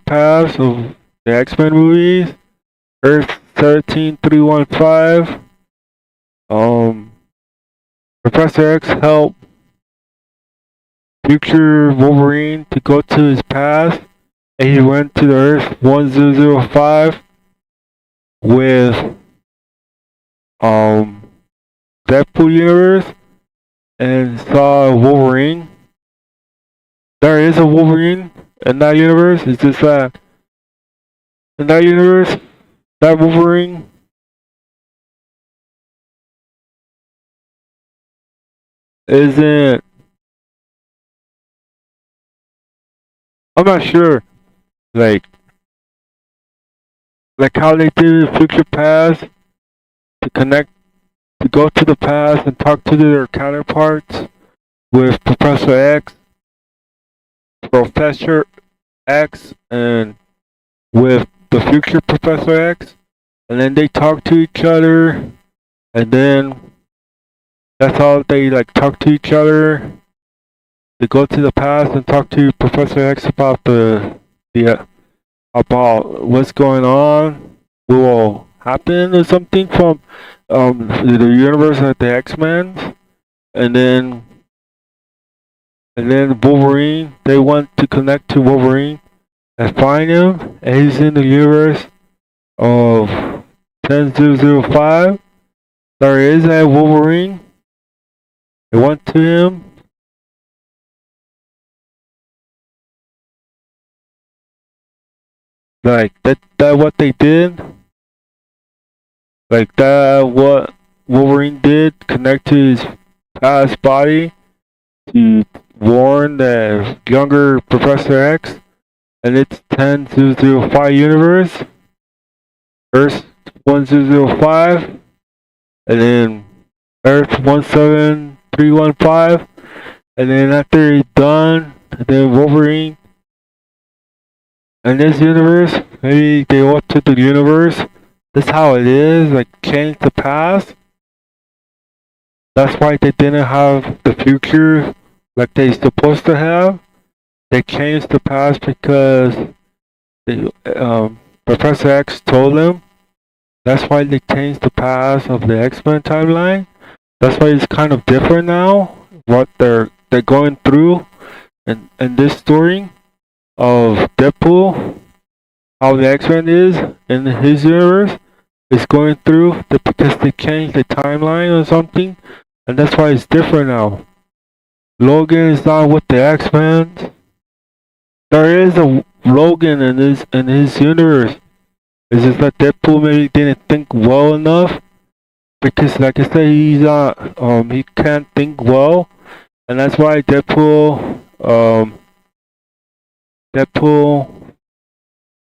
past of the X-Men movies, Earth 13315, Professor X helped future Wolverine to go to his past, and he went to the Earth 1005 with Deadpool universe and saw Wolverine. There is a Wolverine in that universe. It's just that in that universe, that Wolverine isn't. I'm not sure. Like how they did future past to connect to go to the past and talk to their counterparts with Professor X, and with the future Professor X, and then they talk to each other, and then that's how they like talk to each other. They go to the past and talk to Professor X about about what's going on, what will happen, or something from the universe of the X-Men, and then Wolverine. They want to connect to Wolverine and find him, and he's in the universe of 10005. There is a Wolverine. They went to him. Like that what they did. Like that what Wolverine did, connect to his past body to warn the younger Professor X, and it's 10005 universe. Earth 1005, and then Earth 17315, and then after he's done, then Wolverine in this universe, maybe they go to the universe. That's how it is, like change the past. That's why they didn't have the future like they supposed to have. They changed the past because they, Professor X told them. That's why they changed the past of the X-Men timeline. That's why it's kind of different now. What they're going through in this story of Deadpool, how the X-Men is in his universe is going through because they changed the timeline or something, and that's why it's different now. Logan is not with the X-Men. There is a Logan in his universe. It's just that Deadpool maybe didn't think well enough because, like I said, he's not he can't think well, and that's why Deadpool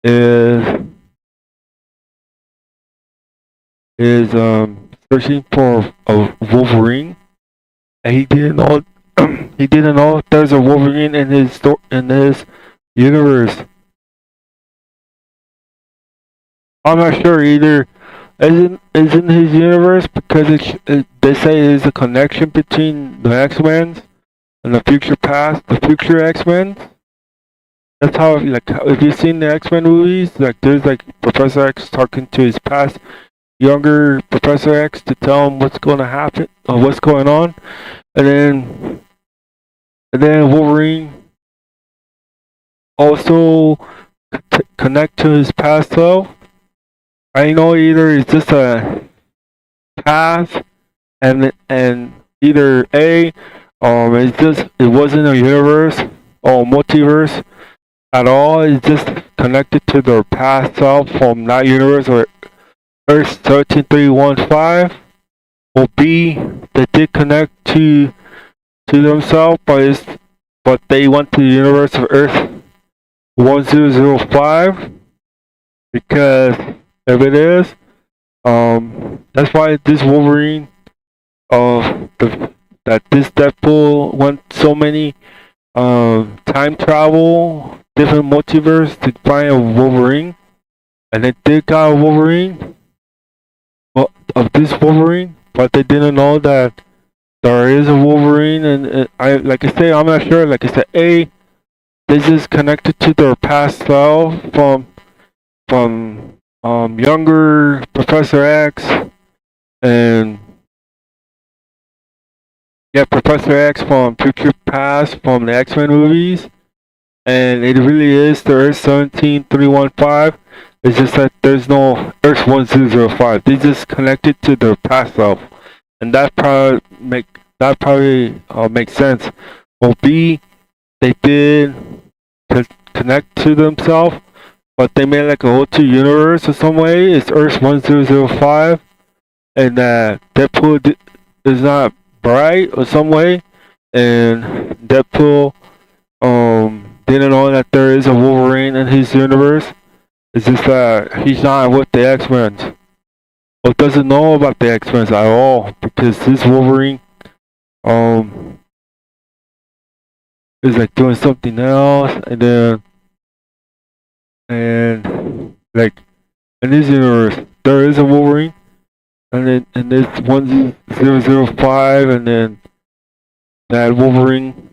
is searching for a Wolverine and he didn't know he didn't know there's a Wolverine in his universe. I'm not sure either. Isn't his universe because they say there's a connection between the X-Men and the future past, the future X-Men. That's how, like, if you've seen the X-Men movies, like, there's like Professor X talking to his past younger Professor X to tell him what's going to happen or what's going on, and then Wolverine also connect to his past self. I know either it's just a past and either it's just it wasn't a universe or multiverse at all. It's just connected to their past self from that universe or Earth 13315. Or B, they did connect to themselves, but they went to the universe of Earth 1005 because if it is, that's why this Wolverine that this Deadpool went so many time travel, different multiverse to find a Wolverine, and they did got a Wolverine, well, of this Wolverine, but they didn't know that there is a Wolverine, and I like I say, I'm not sure. Like I said, this is connected to their past self from younger Professor X, and yeah, Professor X from future past from the X-Men movies, and it really is the Earth 17315. It's just that there's no Earth 1005. They just connected to their past self, and that probably makes sense. Well, B, they did connect to themselves, but they made like a whole two universe or some way. It's Earth 1005, and Deadpool is not bright or some way, and Deadpool didn't know that there is a Wolverine in his universe. It's just that he's not with the X-Men, or doesn't know about the X-Men at all, because this Wolverine is like doing something else, and like in this universe there is a Wolverine, and then in this 1005, and then that Wolverine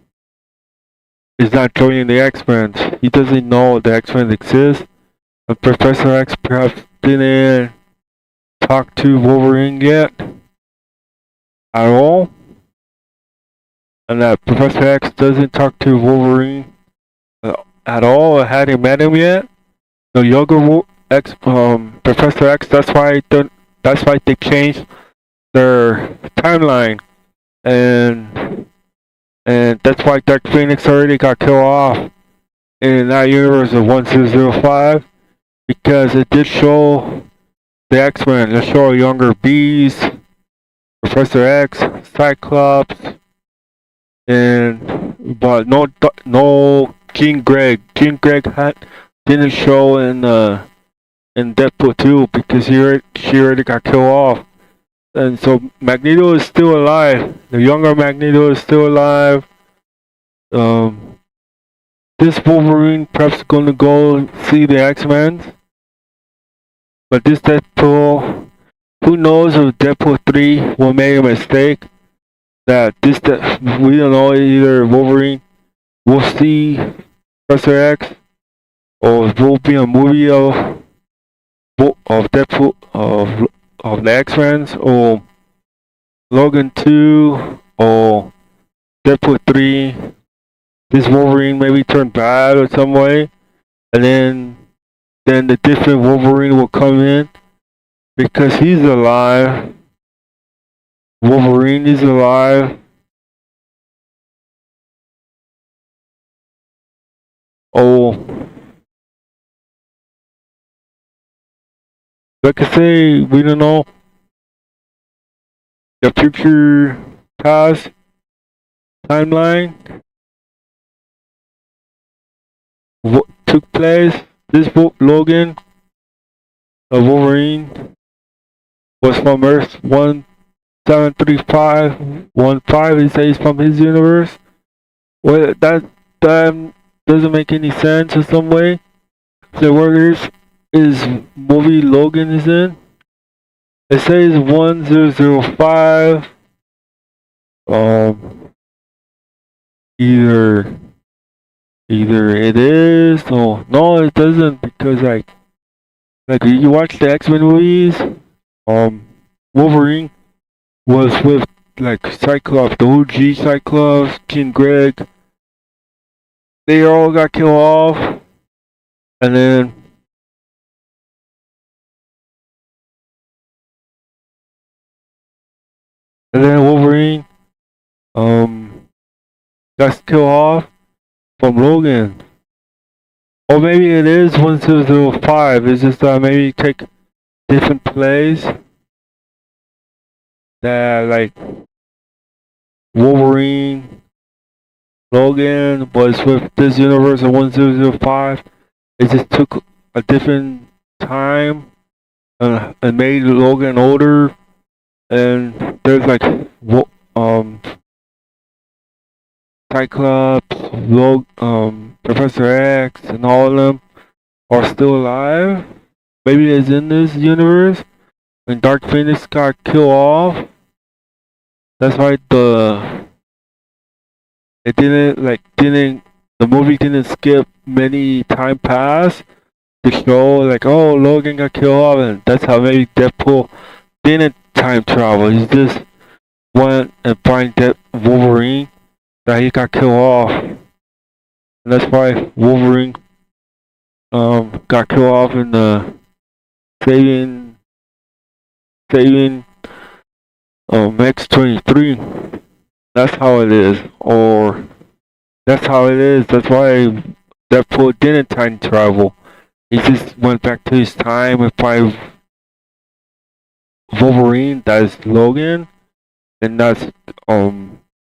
is not joining the X-Men. He doesn't know the X-Men exist. And Professor X perhaps didn't talk to Wolverine yet at all. And that Professor X doesn't talk to Wolverine at all, or hadn't met him yet. The younger Professor X. That's why they changed their timeline, and that's why Dark Phoenix already got killed off in that universe of 1005, because it did show the X-Men. It showed younger Bees, Professor X, Cyclops, but no King Greg. King Greg didn't show in Deadpool 2 because she already got killed off. And so Magneto is still alive. The younger Magneto is still alive. This Wolverine perhaps gonna go see the X-Men. But this Deadpool, who knows if Deadpool 3 will make a mistake? We don't know, either Wolverine will see Professor X, or it will be a movie of Deadpool of the X-Men, or Logan 2, or Deadpool 3. This Wolverine maybe turn bad or some way, and then the different Wolverine will come in because he's alive. Wolverine is alive. Oh, like I say, we don't know the future past timeline. What took place? This Logan, Wolverine, was from Earth 73515. He says from his universe. Well, that doesn't make any sense in some way. So where is movie Logan is in? It says 1005. Um, either it is or no, it doesn't because like you watch the X-Men movies. Um, Wolverine was with like Cyclops, the OG Cyclops, King Greg. They all got killed off, and then Wolverine um got killed off from Logan. Or maybe it is 1005. It's just maybe take different plays that like Wolverine, Logan was with this universe in 1005. It just took a different time and made Logan older. And there's like um Cyclops, Professor X, and all of them are still alive. Maybe it's in this universe. When Dark Phoenix got killed off, that's why the movie didn't skip many time pass to show like, oh, Logan got killed off, and that's how maybe Deadpool didn't time travel. He just went and find Wolverine that he got killed off, and that's why Wolverine got killed off in the saving X-23. That's how it is, or that's how it is. That's why Deadpool didn't time travel. He just went back to his time and find Wolverine. That's Logan, and that's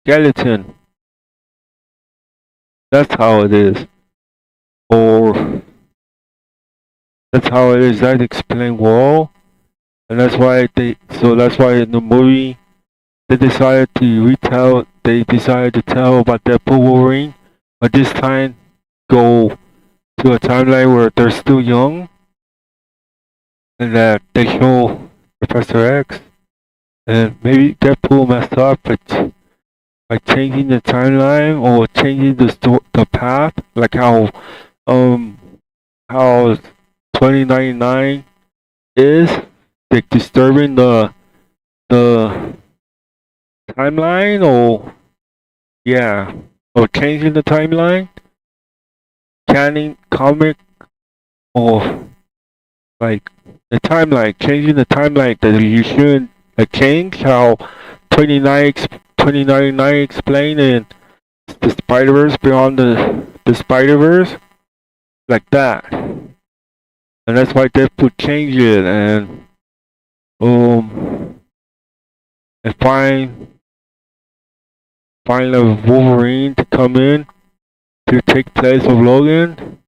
Skeleton. That's how it is, or that's how it is. That explain well, and that's why that's why in the movie they decided to retell. They decided to tell about Deadpool Wolverine, but this time go to a timeline where they're still young, and that they show Professor X, and maybe Deadpool messed up by changing the timeline or changing the path, like how 2099 is, like disturbing the timeline, or yeah, or changing the timeline, canning comic, or like the timeline, changing the timeline that you shouldn't change how 2099 explained in the Spider-Verse Beyond the Spider-Verse, like that. And that's why Deadpool changed it and find a Wolverine to come in to take place of Logan.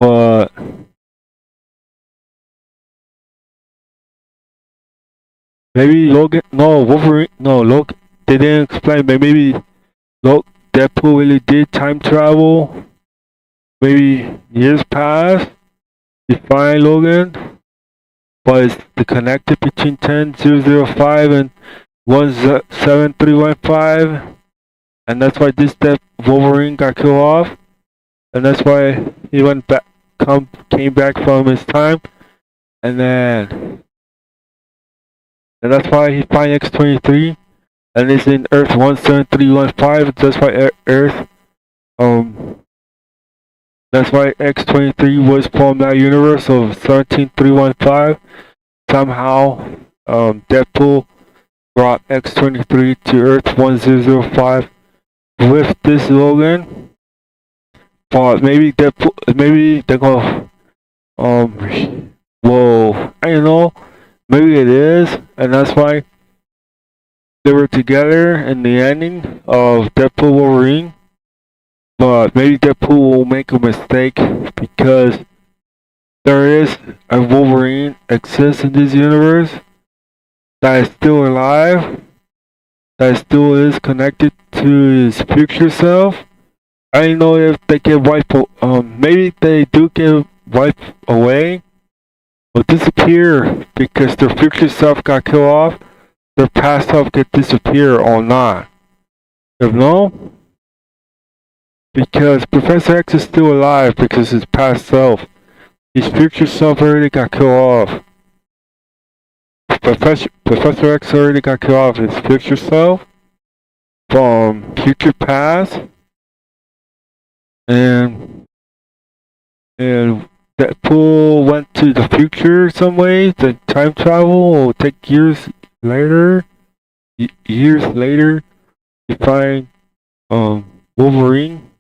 But maybe Wolverine, Logan, they didn't explain, but maybe Deadpool really did time travel. Maybe years past, to find Logan, but it's the connected between 10005 and 17315, and that's why this Wolverine got killed off, and that's why he came back from his time, and that's why he find X-23, and it's in Earth 17315. That's why Earth that's why X-23 was from that universe of 17315. Somehow, Deadpool brought X-23 to Earth 1005 with this Logan. But maybe they're gonna, whoa, I don't know. Maybe it is, and that's why they were together in the ending of Deadpool Wolverine. But maybe Deadpool will make a mistake because there is a Wolverine exists in this universe, that is still alive, that still is connected to his future self. I don't know if they get wiped. Maybe they do get wiped away or disappear because their future self got killed off. Their past self could disappear or not. You know? Because Professor X is still alive because his past self. His future self already got killed off. Professor X already got killed off. His future self from future past and Deadpool went to the future some way. The time travel will take years later. Years later, you find Wolverine,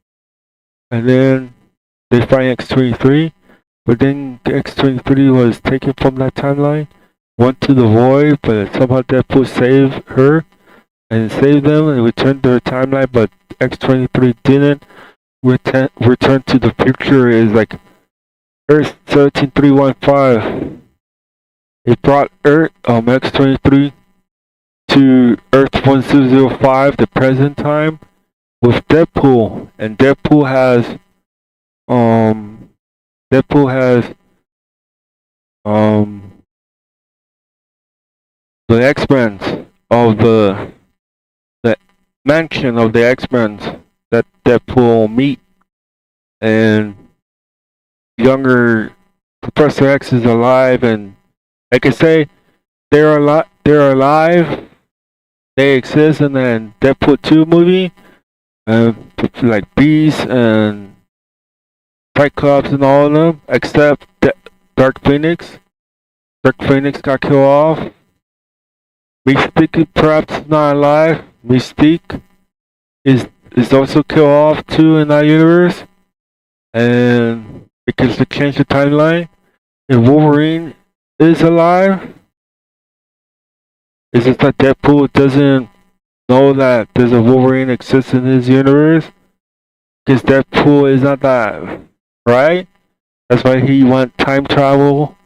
and then they find X-23. But then X-23 was taken from that timeline, went to the void, but somehow Deadpool saved her and saved them and returned to their timeline. But X-23 didn't return to the future. Is like Earth 17315. It brought X-23 to Earth 1005, the present time, with Deadpool, and Deadpool has the X-Men of the mansion of the X-Men that Deadpool meet, and younger Professor X is alive, and I can say they're alive, they exist in the Deadpool 2 movie, like Beast and Cyclops and all of them, except Dark Phoenix. Dark Phoenix got killed off. Mystique perhaps not alive. Mystique is also killed off too in that universe, and because they changed the timeline, and Wolverine is alive. It's just that Deadpool doesn't know that there's a Wolverine exists in his universe, because Deadpool is not that, right? That's why he went time travel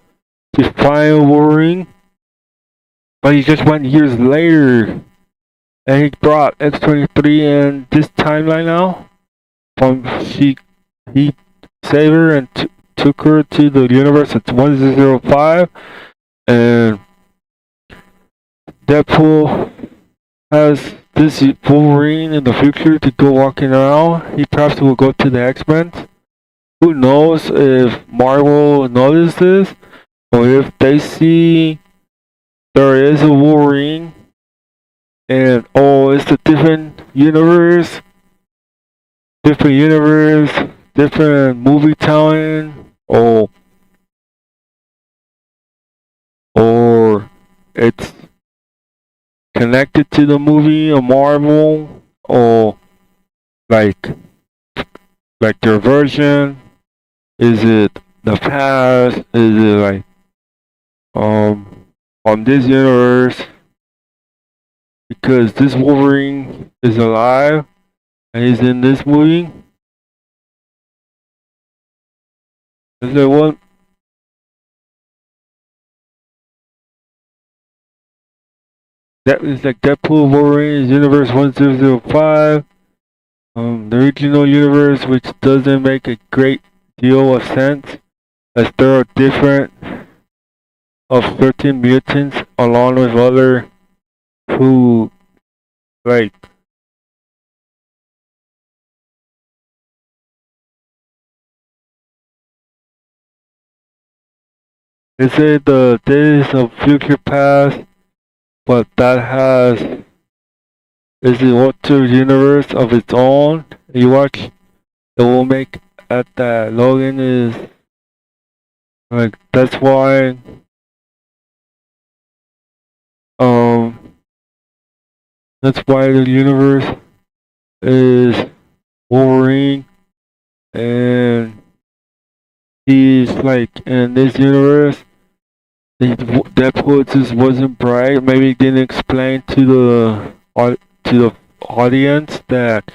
to find Wolverine, but he just went years later, and he brought X-23 in this timeline now. He saved her and took her to the universe at 1005, and Deadpool has this Wolverine in the future to go walking around. He perhaps will go to the X-Men. Who knows if Marvel noticed this, or if they see there is a Wolverine and it's a different universe, different movie telling, or it's connected to the movie or Marvel, or like their version. Is it the past? Is it like on this universe? Because this Wolverine is alive and he's in this movie. Is there one? That is like Deadpool Wolverine Universe 1005. The original universe, which doesn't make a great deal of sense, as there are different of 13 mutants along with other who like they say the days of future past, but that has is the altered universe of its own. You watch, it will make at that Logan is like that's why that's why the universe is Wolverine, and he's like in this universe. Deadpool just wasn't bright. Maybe he didn't explain to the audience that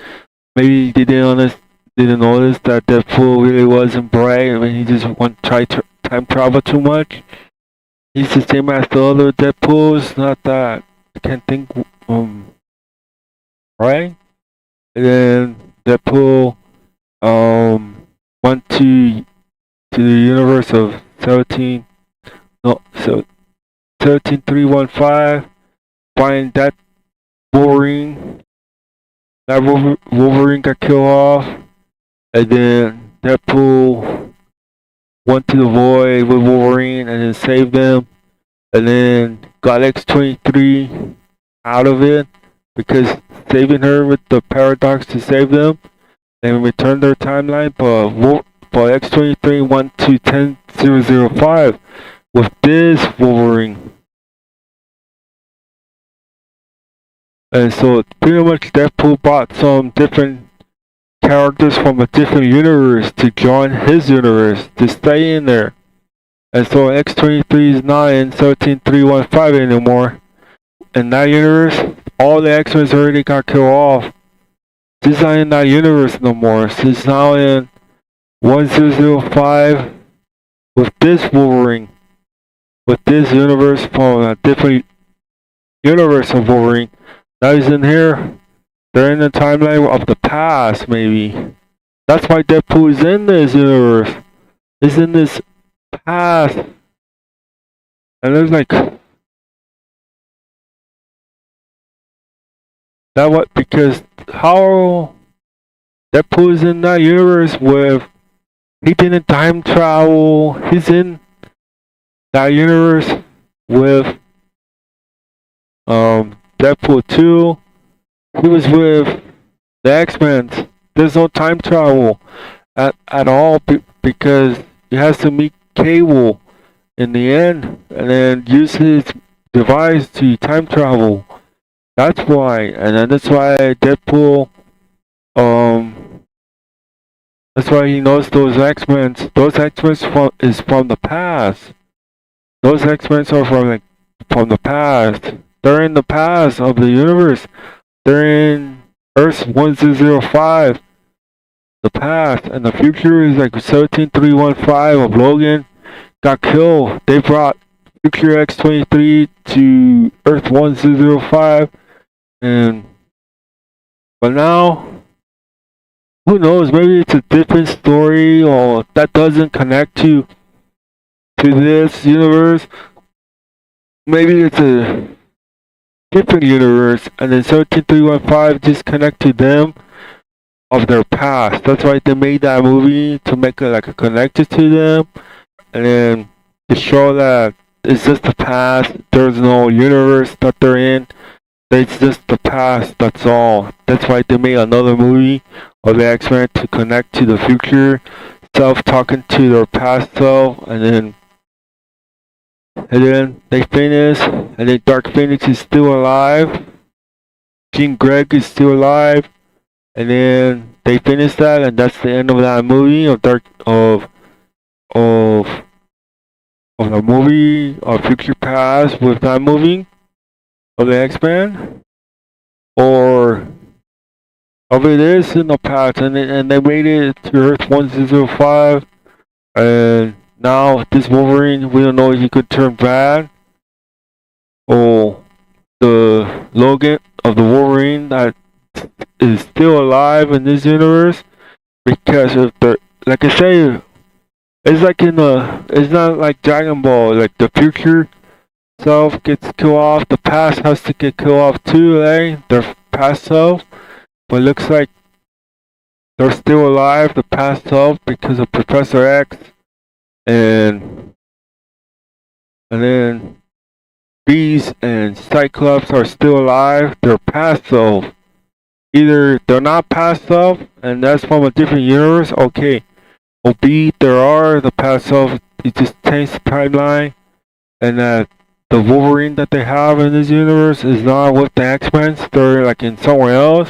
maybe they didn't notice that Deadpool really wasn't bright. I mean, he just try to time travel too much. He's the same as the other Deadpools. Not that I can't think. Right? And then Deadpool went to the universe of 17. No, so 17315. Find that Wolverine. That Wolverine got killed off. And then Deadpool went to the void with Wolverine and then saved them. And then got X-23 out of it because saving her with the paradox to save them and return their timeline. But X-23 went to 10005 with this Wolverine. And so pretty much Deadpool bought some different characters from a different universe to join his universe to stay in there. And so X-23 is not in 17315 anymore. In that universe, all the X-Men already got killed off. She's not in that universe no more. She's now in 1005 with this Wolverine. With this universe from a different universe of Wolverine. Now he's in here. They're in the timeline of the past, maybe. That's why Deadpool is in this universe. He's in this past. And there's like that what because how Deadpool is in that universe with he didn't time travel. He's in that universe with Deadpool 2. He was with the X-Men. There's no time travel at all because he has to meet Cable in the end and then use his device to time travel. That's why, and then that's why Deadpool, that's why he knows those X-Men. Those X-Men is from the past. Those X-Men are from the past. They're in the past of the universe. They're in Earth 1005. The past and the future is like 17315 of Logan got killed. They brought Future X-23 to Earth 1005. But now, who knows? Maybe it's a different story, or that doesn't connect to this universe. Maybe it's a different universe, and then 17315 just connect to them of their past. That's why they made that movie to make it like a connected to them, and then to show that it's just the past. There's no universe that they're in. It's just the past, that's all. That's why they made another movie of the X-Men to connect to the future self talking to their past self, and then they finish, and then Dark Phoenix is still alive. Jean Grey is still alive, and then they finish that, and that's the end of that movie of the movie of Future Past with that movie of the X-Men, or of it is in the past, and they made it to Earth 1005, and now this Wolverine, we don't know if he could turn bad, or the Logan of the Wolverine that is still alive in this universe, because of the, like I say, it's like it's not like Dragon Ball, like the future self gets killed off, the past has to get killed off too, eh? Their past self. But it looks like they're still alive, the past self, because of Professor X, and then Beast and Cyclops are still alive, their past self. Either they're not past self, and that's from a different universe, okay. Or B, there are the past self, it just changed the timeline, and that the Wolverine that they have in this universe is not with the X-Men, they're like in somewhere else.